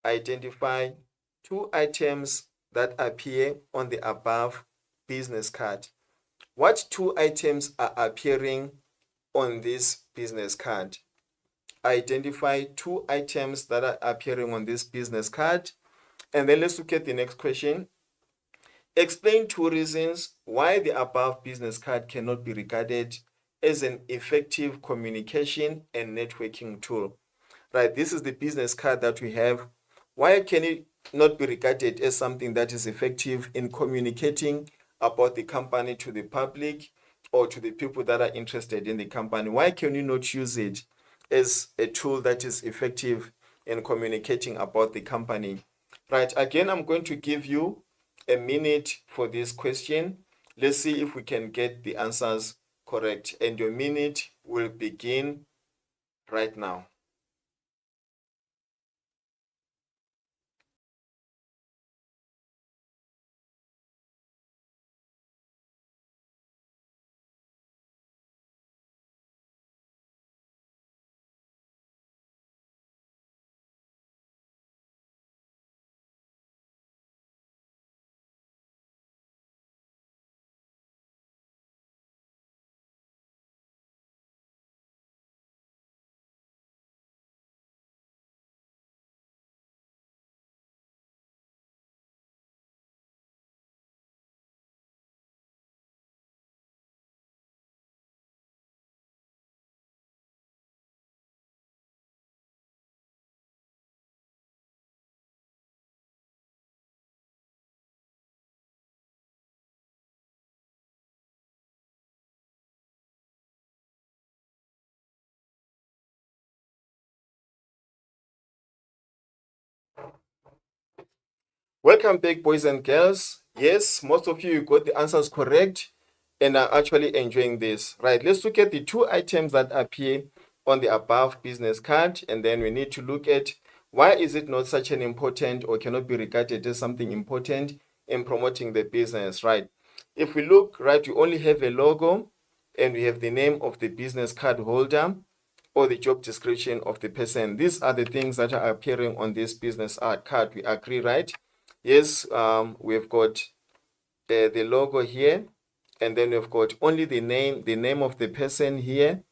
Identify 2 items that appear on the above business card. What 2 items are appearing on this business card? Identify 2 items that are appearing on this business card. And then let's look at the next question. Explain 2 reasons why the above business card cannot be regarded as an effective communication and networking tool. Right, this is the business card that we have. Why can it not be regarded as something that is effective in communicating about the company to the public or to the people that are interested in the company? Why can you not use it as a tool that is effective in communicating about the company? Right, again, I'm going to give you a minute for this question. Let's see if we can get the answers correct. And your minute will begin right now. Welcome back, boys and girls. Yes, most of you got the answers correct and are actually enjoying this. Right, let's look at the 2 items that appear on the above business card, and then we need to look at why is it not such an important or cannot be regarded as something important in promoting the business, right? If we look, right, we only have a logo and we have the name of the business card holder or the job description of the person. These are the things that are appearing on this business card. We agree, right? Yes, we've got the logo here, and then we've got only the name of the person here,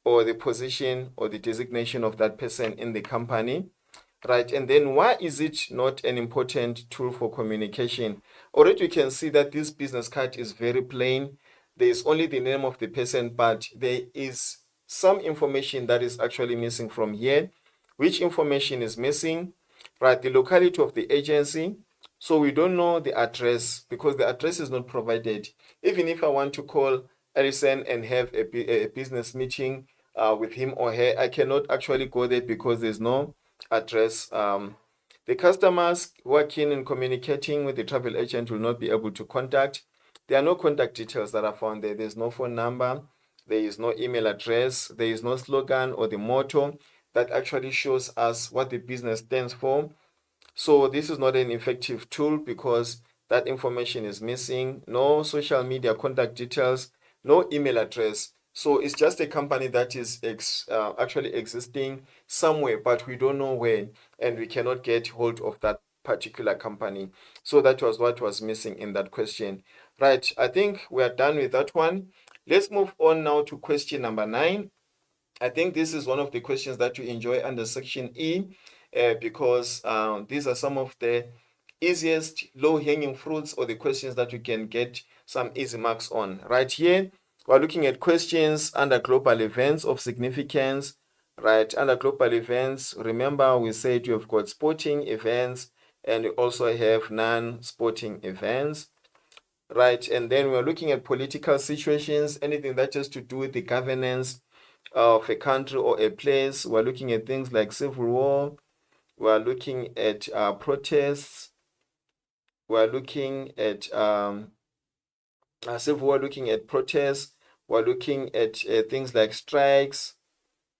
or the position or the designation of that person in the company, right? And then why is it not an important tool for communication? Already you can see that this business card is very plain. There is only the name of the person, but there is some information that is actually missing from here. Which information is missing? Right, the locality of the agency. So we don't know the address because the address is not provided. Even if I want to call Alison and have a business meeting with him or her, I cannot actually go there because there's no address. The customers who are keen in communicating with the travel agent will not be able to contact. There are no contact details that are found there. There's no phone number. There is no email address. There is no slogan or the motto that actually shows us what the business stands for. So this is not an effective tool because That information is missing. No social media contact details, no email address. So it's just a company that is actually existing somewhere, but we don't know where, and we cannot get hold of that particular company. So that was what was missing in that question. Right, I think we are done with that one. Let's move on now to question number 9. I think this is one of the questions that you enjoy under section E, because these are some of the easiest low-hanging fruits, or the questions that you can get some easy marks on. Right here, we're looking at questions under global events of significance. Right, under global events, remember we said you have got sporting events and you also have non-sporting events. Right, and then we're looking at political situations, anything that has to do with the governance of a country or a place. We're looking at things like civil war. We're looking at protests. We're looking at civil war, looking at protests. We're looking at things like strikes,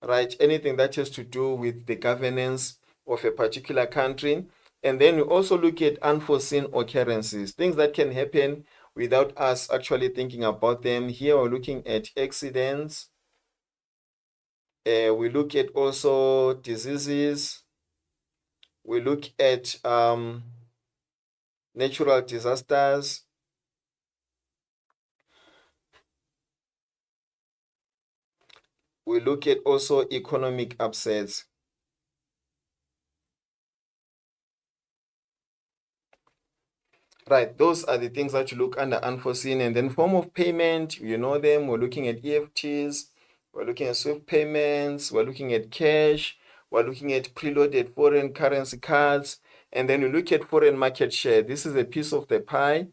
right? Anything that has to do with the governance of a particular country. And then we also look at unforeseen occurrences, things that can happen without us actually thinking about them. Here we're looking at accidents. We look at also diseases. We look at natural disasters. We look at also economic upsets. Right, those are the things that you look under unforeseen. And then form of payment, you know them. We're looking at EFTs. We're looking at SWIFT payments. We're looking at cash. We're looking at preloaded foreign currency cards. And then we look at foreign market share. This is a piece of the pie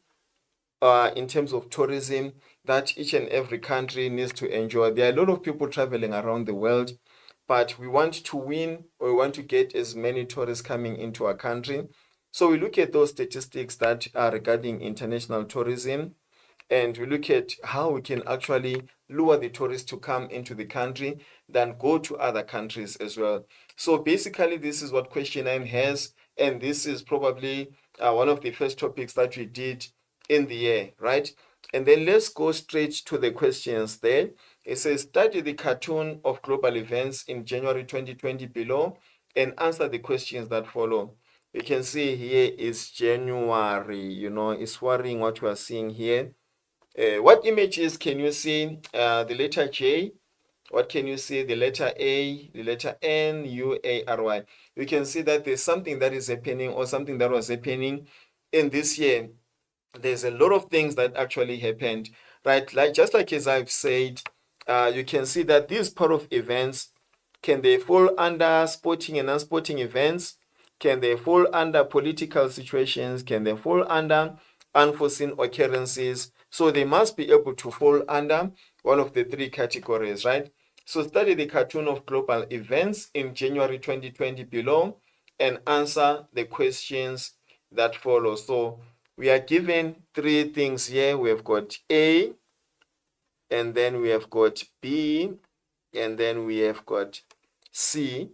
in terms of tourism that each and every country needs to enjoy. There are a lot of people traveling around the world, but we want to win, or we want to get as many tourists coming into our country. So we look at those statistics that are regarding international tourism, and we look at how we can actually lure the tourists to come into the country than go to other countries as well. So basically, this is what question 9 has, and this is probably one of the first topics that we did in the year, right? And then let's go straight to the questions there. It says, study the cartoon of global events in January 2020 below and answer the questions that follow. You can see here is January, it's worrying what we are seeing here. What images can you see? The letter J. What can you see? The letter A, the letter N, U, A, R, Y. You can see that there's something that is happening, or something that was happening in this year. There's a lot of things that actually happened, right? Like, just like as I've said, you can see that these part of events, can they fall under sporting and non-sporting events? Can they fall under political situations? Can they fall under unforeseen occurrences? So they must be able to fall under one of the 3 categories, right? So study the cartoon of global events in January 2020 below and answer the questions that follow. So we are given 3 things here. We have got A, and then we have got B, and then we have got C.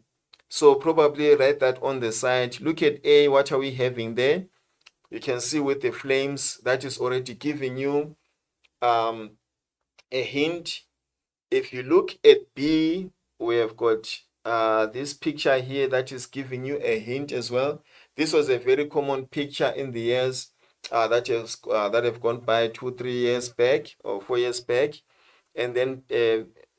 So probably write that on the side. Look at A, what are we having there? You can see with the flames, that is already giving you a hint. If you look at B, we have got this picture here that is giving you a hint as well. This was a very common picture in the years that have gone by 2-3 years back, or 4 years back. And then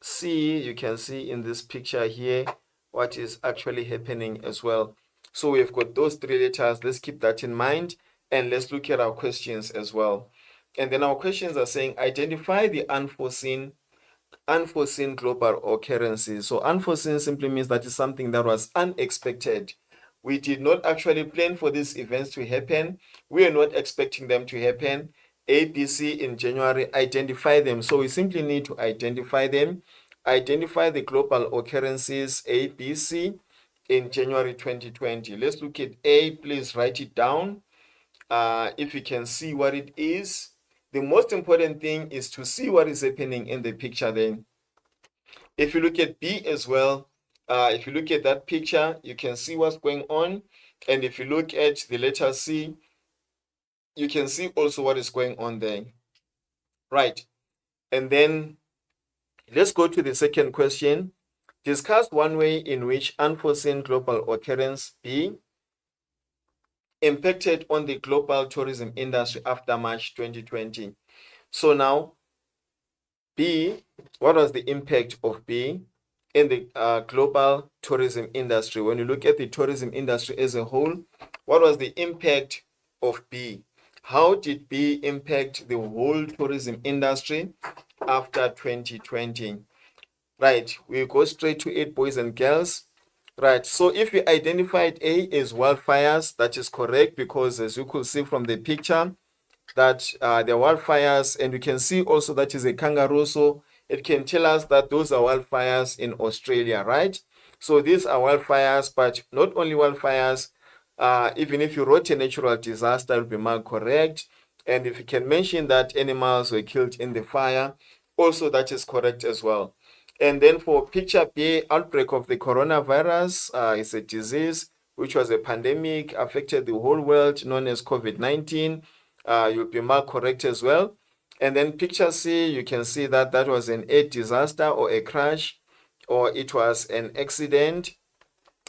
C, you can see in this picture here what is actually happening as well. So we've got those 3 letters. Let's keep that in mind, and let's look at our questions as well. And then our questions are saying, identify the unforeseen global occurrences. So unforeseen simply means that is something that was unexpected. We did not actually plan for these events to happen. We are not expecting them to happen. A, B, C in January, identify them. So we simply need to identify them. Identify the global occurrences A, B, C in January 2020. Let's look at A. Please write it down. If you can see what it is. The most important thing is to see what is happening in the picture then. If you look at B as well, if you look at that picture, you can see what's going on. And if you look at the letter C, you can see also what is going on there. Right. And then let's go to the second question. Discuss one way in which unforeseen global occurrence B impacted on the global tourism industry after March 2020. So now, B, what was the impact of B in the global tourism industry? When you look at the tourism industry as a whole, what was the impact of B? How did B impact the whole tourism industry after 2020? Right, we go straight to it, boys and girls. Right, so if we identified A as wildfires, that is correct, because as you could see from the picture, that there are wildfires, and you can see also that is a kangaroo, so it can tell us that those are wildfires in Australia, right? So these are wildfires, but not only wildfires, even if you wrote a natural disaster, it will be marked correct. And if you can mention that animals were killed in the fire, also that is correct as well. And then for picture B, outbreak of the coronavirus is a disease which was a pandemic, affected the whole world, known as COVID-19. You'll be marked correct as well. And then picture C, you can see that that was an air disaster or a crash, or it was an accident,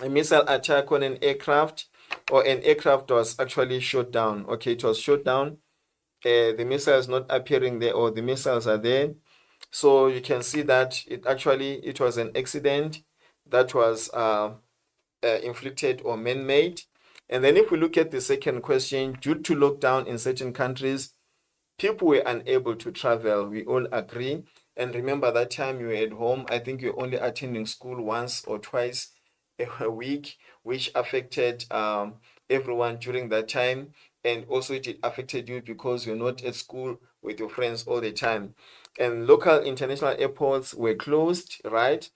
a missile attack on an aircraft, or an aircraft was actually shot down. Okay, it was shot down. The missile is not appearing there, or the missiles are there. So you can see that it was an accident that was inflicted or man-made. And then if we look at the second question, due to lockdown in certain countries, people were unable to travel. We all agree. And remember that time you were at home, I think you're only attending school once or twice a week, which affected everyone during that time. And also it affected you because you're not at school with your friends all the time. And local international airports were closed, right?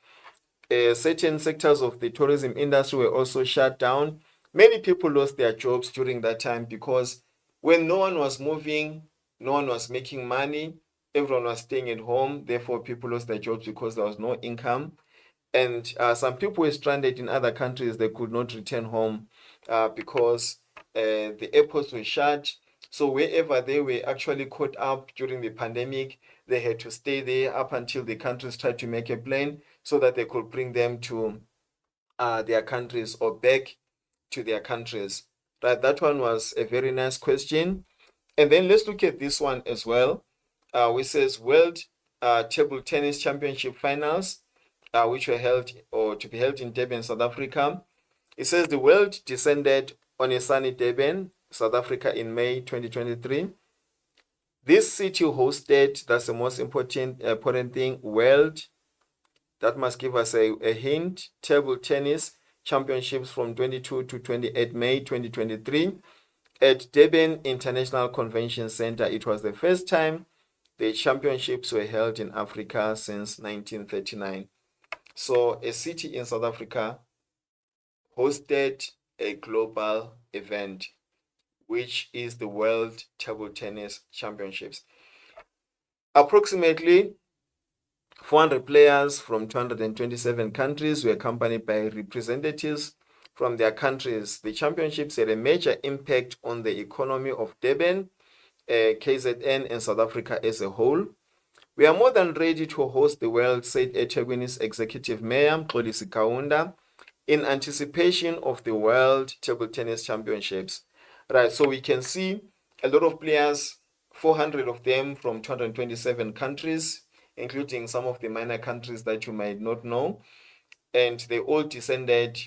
Certain sectors of the tourism industry were also shut down. Many people lost their jobs during that time because when no one was moving, no one was making money, everyone was staying at home. Therefore, people lost their jobs because there was no income. And some people were stranded in other countries. They could not return home because the airports were shut. So wherever they were actually caught up during the pandemic, they had to stay there up until the countries tried to make a plan so that they could bring them to their countries or back to their countries. Right, that one was a very nice question. And then let's look at this one as well, which says World Table Tennis Championship Finals, which were held or to be held in Durban, South Africa. It says the world descended on a sunny Durban, South Africa in May 2023. This city hosted, that's the most important thing, world, that must give us a hint, table tennis championships from 22 to 28 May 2023 at Durban International Convention Center. It was the first time the championships were held in Africa since 1939. So a city in South Africa hosted a global event, which is the World Table Tennis Championships. Approximately 400 players from 227 countries were accompanied by representatives from their countries. The championships had a major impact on the economy of Durban, KZN, and South Africa as a whole. We are more than ready to host the world, said eThekwini's executive mayor, Xolisi Kaunda, in anticipation of the World Table Tennis Championships. Right, so we can see a lot of players, 400 of them from 227 countries, including some of the minor countries that you might not know. And they all descended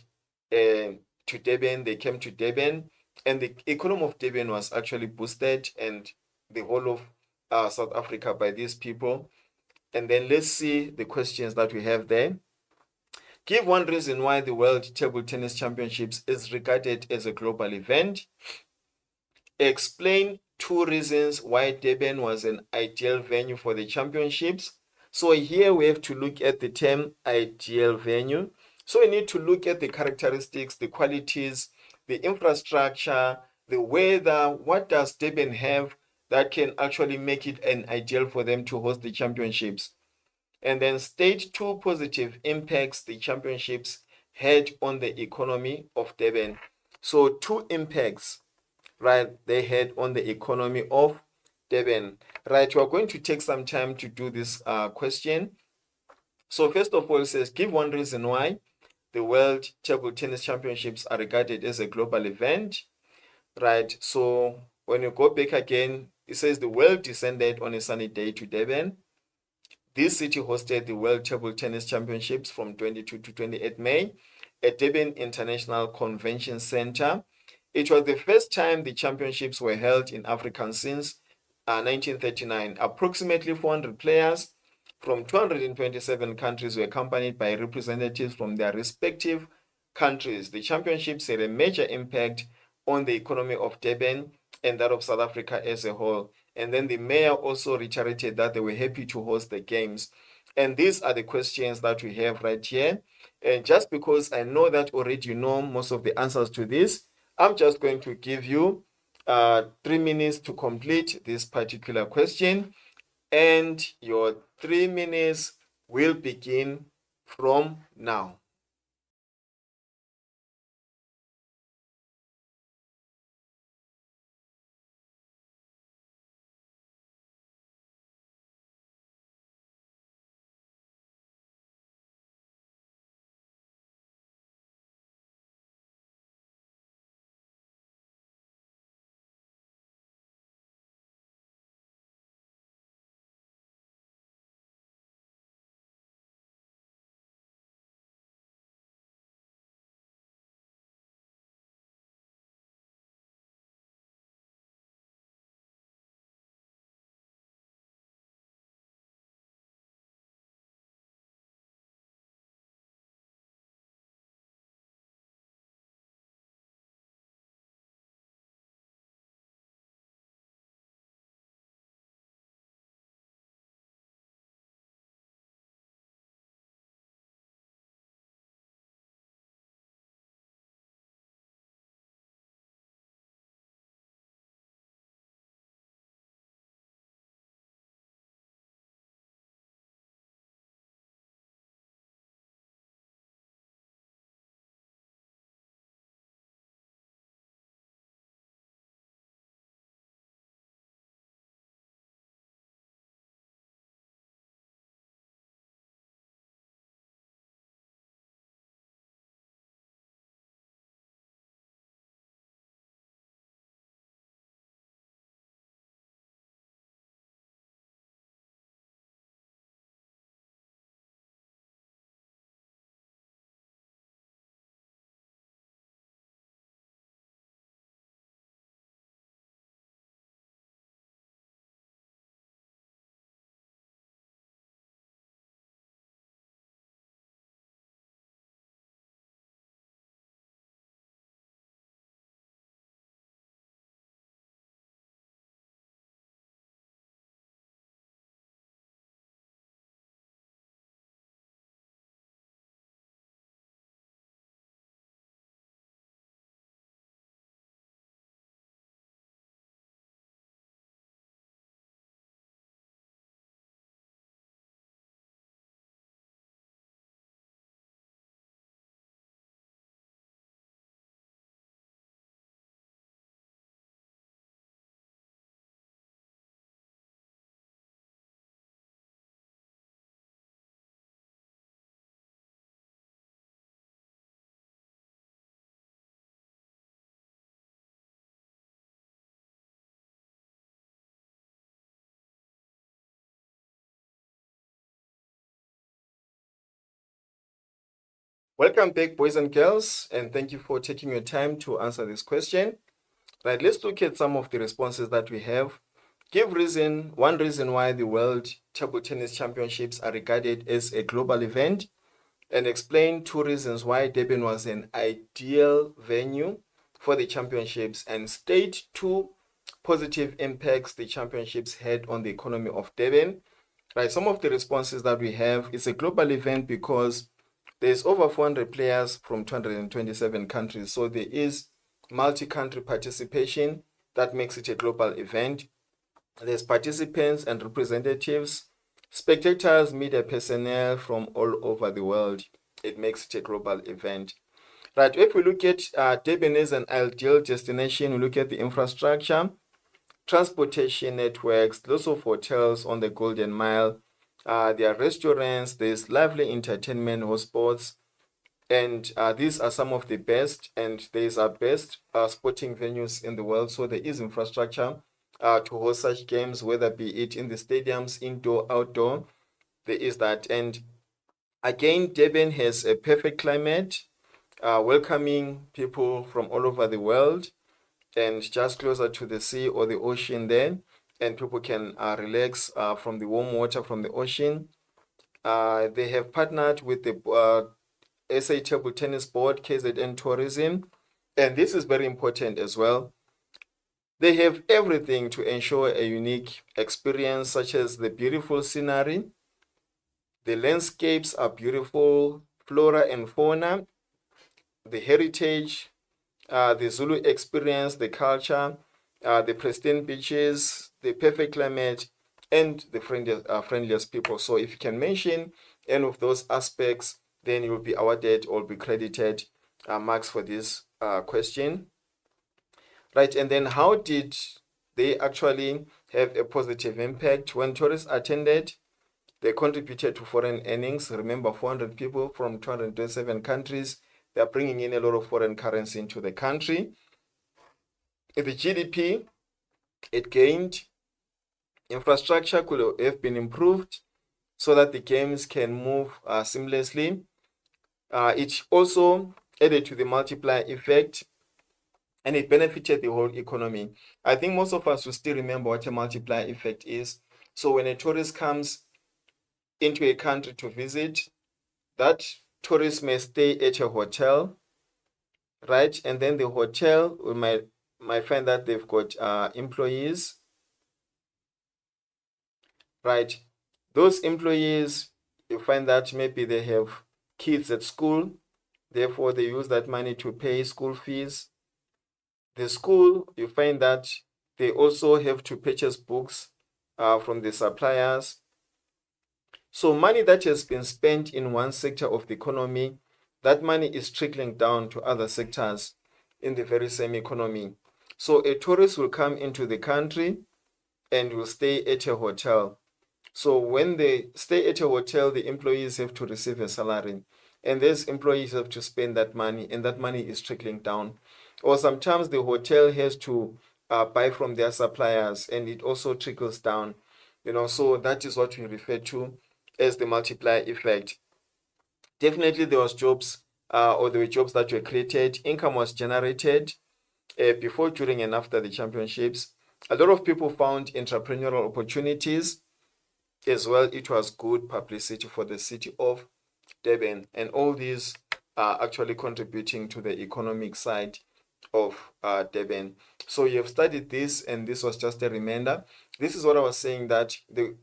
to Durban. They came to Durban, and the economy of Durban was actually boosted, and the whole of South Africa by these people. And then let's see the questions that we have there. Give one reason why the World Table Tennis Championships is regarded as a global event. Explain two reasons why Durban was an ideal venue for the championships. So here we have to look at the term ideal venue. So we need to look at the characteristics, the qualities, the infrastructure, the weather. What does Durban have that can actually make it an ideal for them to host the championships? And then state two positive impacts the championships had on the economy of Durban. So two impacts right, they had on the economy of Durban. Right, we are going to take some time to do this question. So first of all, it says, give one reason why the World Table Tennis Championships are regarded as a global event. Right, so when you go back again, it says the world descended on a sunny day to Durban. This city hosted the World Table Tennis Championships from 22 to 28 May at Durban International Convention Center. It was the first time the championships were held in Africa since 1939. Approximately 400 players from 227 countries were accompanied by representatives from their respective countries. The championships had a major impact on the economy of Durban and that of South Africa as a whole. And then the mayor also reiterated that they were happy to host the games. And these are the questions that we have right here. And just because I know that already you know most of the answers to this, I'm just going to give you 3 minutes to complete this particular question. And your 3 minutes will begin from now. Welcome back, boys and girls, and thank you for taking your time to answer this question. Right, let's look at some of the responses that we have. Give one reason why the World Table Tennis Championships are regarded as a global event, and explain 2 reasons why Durban was an ideal venue for the championships, and state 2 positive impacts the championships had on the economy of Durban. Right, some of the responses that we have is a global event because there's over 400 players from 227 countries. So there is multi-country participation that makes it a global event. There's participants and representatives, spectators, media personnel from all over the world. It makes it a global event. Right, if we look at Durban as an ideal destination, we look at the infrastructure, transportation networks, lots of hotels on the Golden Mile. There are restaurants, there's lively entertainment hotspots, and these are some of the best, and these are best sporting venues in the world. So there is infrastructure to host such games, whether be it in the stadiums, indoor, outdoor. There is that, and again, Durban has a perfect climate, welcoming people from all over the world, and just closer to the sea or the ocean there, and people can relax from the warm water from the ocean. They have partnered with the SA Table Tennis Board, KZN Tourism, and this is very important as well. They have everything to ensure a unique experience, such as the beautiful scenery. The landscapes are beautiful, flora and fauna, the heritage, the Zulu experience, the culture, the pristine beaches, the perfect climate, and the friendliest people. So if you can mention any of those aspects, then you will be awarded or be credited marks for this question. Right, and then how did they actually have a positive impact? When tourists attended, they contributed to foreign earnings. Remember, 400 people from 227 countries, they are bringing in a lot of foreign currency into the country. The GDP, it gained. Infrastructure could have been improved so that the games can move seamlessly. It also added to the multiplier effect, and it benefited the whole economy. I think most of us will still remember what a multiplier effect is. So when a tourist comes into a country to visit, that tourist may stay at a hotel, right? And then the hotel might find that they've got employees, right? Those employees, you find that maybe they have kids at school, therefore they use that money to pay school fees. The school, you find that they also have to purchase books from the suppliers. So money that has been spent in one sector of the economy, that money is trickling down to other sectors in the very same economy. So a tourist will come into the country and will stay at a hotel. So when they stay at a hotel, the employees have to receive a salary, and these employees have to spend that money, and that money is trickling down. Or sometimes the hotel has to buy from their suppliers, and it also trickles down. So that is what we refer to as the multiplier effect. Definitely there was jobs, or there were jobs that were created, income was generated before, during, and after the championships. A lot of people found entrepreneurial opportunities as well. It was good publicity for the city of Durban, and all these are actually contributing to the economic side of Durban. So you have studied this, and this was just a reminder. This is what I was saying, that the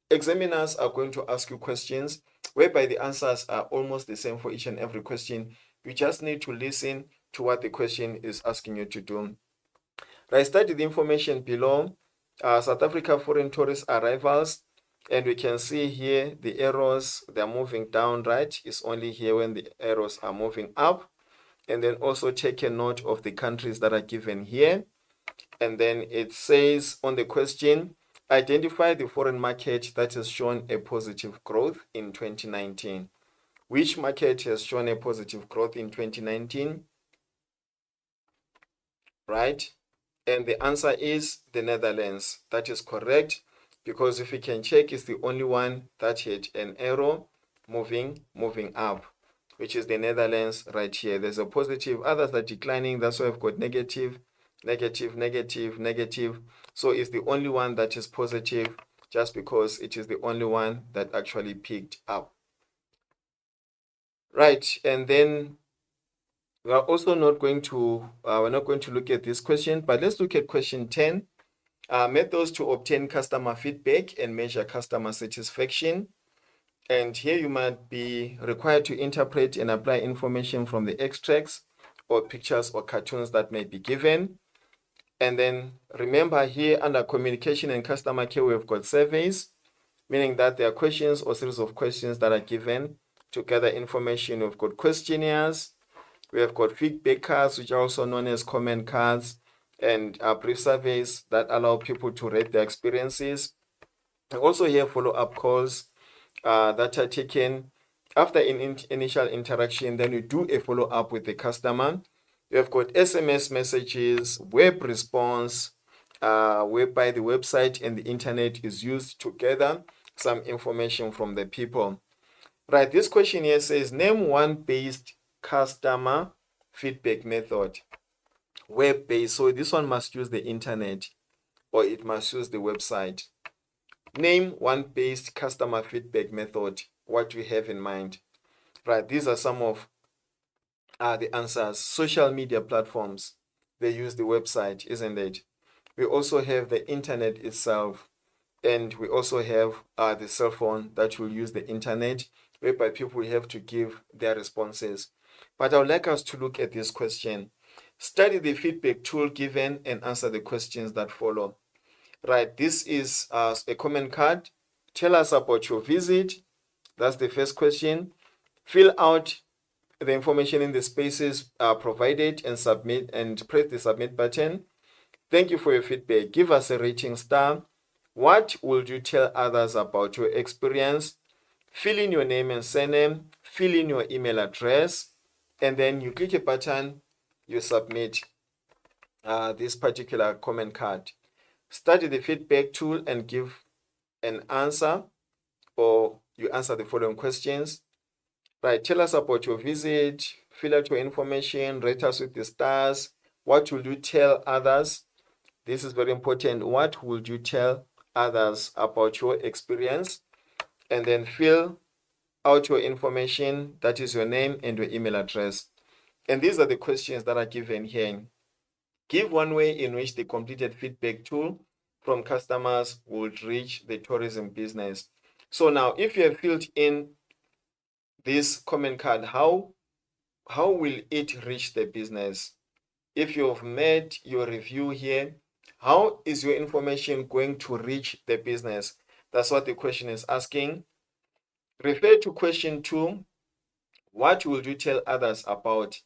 examiners are going to ask you questions whereby the answers are almost the same for each and every question. You just need to listen to what the question is asking you to do. Right, study the information below. South Africa foreign tourist arrivals, and we can see here the arrows, they're moving down, right? It's only here when the arrows are moving up. And then also take a note of the countries that are given here. And then it says on the question, identify the foreign market that has shown a positive growth in 2019. Which market has shown a positive growth in 2019? Right? And the answer is the Netherlands. That is correct, because if you can check, it's the only one that had an arrow moving up, which is the Netherlands right here. There's a positive, others are declining. That's why I've got negative, negative, negative, negative. So it's the only one that is positive, just because it is the only one that actually picked up. Right, and then we are also not going to, we're not going to look at this question, but let's look at question 10. Methods to obtain customer feedback and measure customer satisfaction. And here you might be required to interpret and apply information from the extracts or pictures or cartoons that may be given. And then remember, here under communication and customer care, we've got surveys, meaning that there are questions or series of questions that are given to gather information. We've got questionnaires, We have got feedback cards, which are also known as comment cards, and brief surveys that allow people to rate their experiences. We also have follow-up calls that are taken after an initial interaction. Then we do a follow-up with the customer. We have got SMS messages, web response, whereby the website and the internet is used to gather some information from the people. Right, this question here says, name one based customer feedback method. Web-based, so this one must use the internet or it must use the website. Name one based customer feedback method. What do you have in mind? Right, these are some of the answers. Social media platforms, they use the website, isn't it? We also have the internet itself, and we also have the cell phone that will use the internet, whereby people have to give their responses. But I would like us to look at this question. Study the feedback tool given and answer the questions that follow. Right, this is a comment card. Tell us about your visit. That's the first question. Fill out the information in the spaces provided and submit, and press the submit button. Thank you for your feedback. Give us a rating star. What would you tell others about your experience? Fill in your name and surname. Fill in your email address. And then you click a button, you submit this particular comment card. Study the feedback tool and give an answer, or you answer the following questions. Right, tell us about your visit, fill out your information, rate us with the stars. What will you tell others? This is very important. What would you tell others about your experience? And then fill out your information, that is your name and your email address. And these are the questions that are given here. Give one way in which the completed feedback tool from customers would reach the tourism business. So now, if you have filled in this comment card, how will it reach the business? If you have made your review here, how is your information going to reach the business? That's what the question is asking. Refer to question 2. What will you tell others about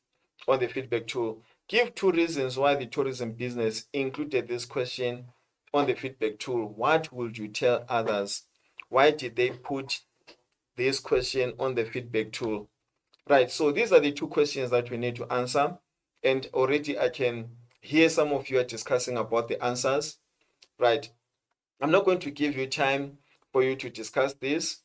on the feedback tool? Give 2 reasons why the tourism business included this question on the feedback tool. What would you tell others? Why did they put this question on the feedback tool? Right, so these are the 2 questions that we need to answer. And already I can hear some of you are discussing about the answers. Right, I'm not going to give you time for you to discuss this.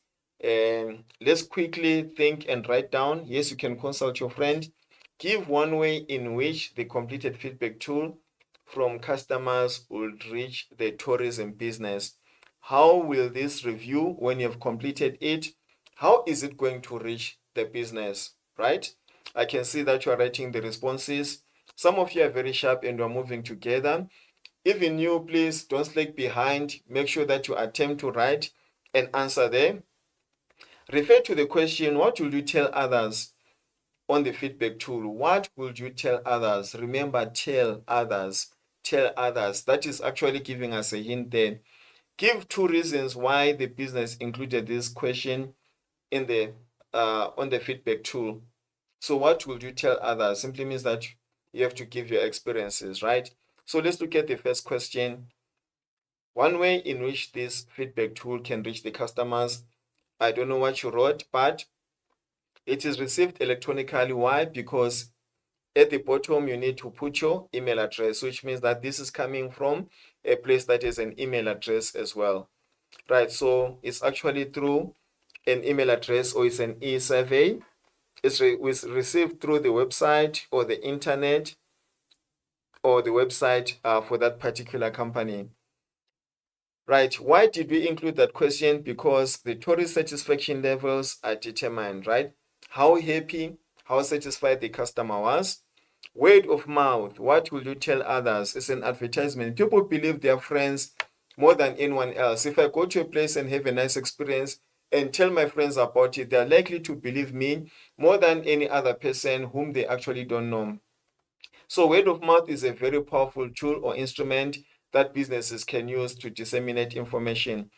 Let's quickly think and write down. Yes, you can consult your friend. Give one way in which the completed feedback tool from customers would reach the tourism business. How will this review, when you've completed it, how is it going to reach the business, right? I can see that you are writing the responses. Some of you are very sharp and we're moving together. Even you, please don't slack behind. Make sure that you attempt to write and answer there. Refer to the question, what will you tell others on the feedback tool? What will you tell others? Remember, tell others. Tell others. That is actually giving us a hint there. Give 2 reasons why the business included this question in the on the feedback tool. So what will you tell others? Simply means that you have to give your experiences, right? So let's look at the first question. One way in which this feedback tool can reach the customers. I don't know what you wrote, but it is received electronically. Why? Because at the bottom, you need to put your email address, which means that this is coming from a place that is an email address as well. Right, so it's actually through an email address, or it's an e-survey. It's received through the website or the internet or the website for that particular company. Right, why did we include that question? Because the tourist satisfaction levels are determined, right? How happy, how satisfied the customer was. Word of mouth, what will you tell others? It's an advertisement. People believe their friends more than anyone else. If I go to a place and have a nice experience and tell my friends about it, they're likely to believe me more than any other person whom they actually don't know. So word of mouth is a very powerful tool or instrument that businesses can use to disseminate information.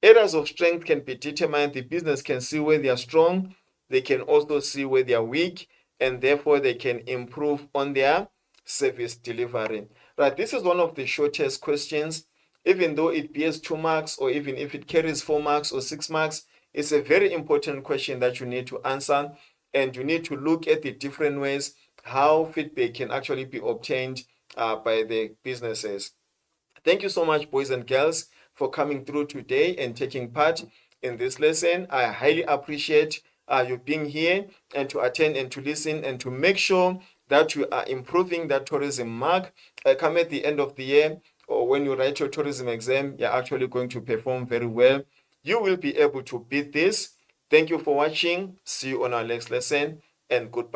Areas of strength can be determined. The business can see where they are strong. They can also see where they are weak. and therefore they can improve on their service delivery. Right, this is one of the shortest questions. Even though it bears 2 marks, or even if it carries 4 marks or 6 marks, it's a very important question that you need to answer, and you need to look at the different ways how feedback can actually be obtained by the businesses. Thank you so much, boys and girls, for coming through today and taking part in this lesson. I highly appreciate you being here and to attend and to listen and to make sure that you are improving that tourism mark. Come at the end of the year, or when you write your tourism exam, you're actually going to perform very well. You will be able to beat this. Thank you for watching. See you on our next lesson, and goodbye.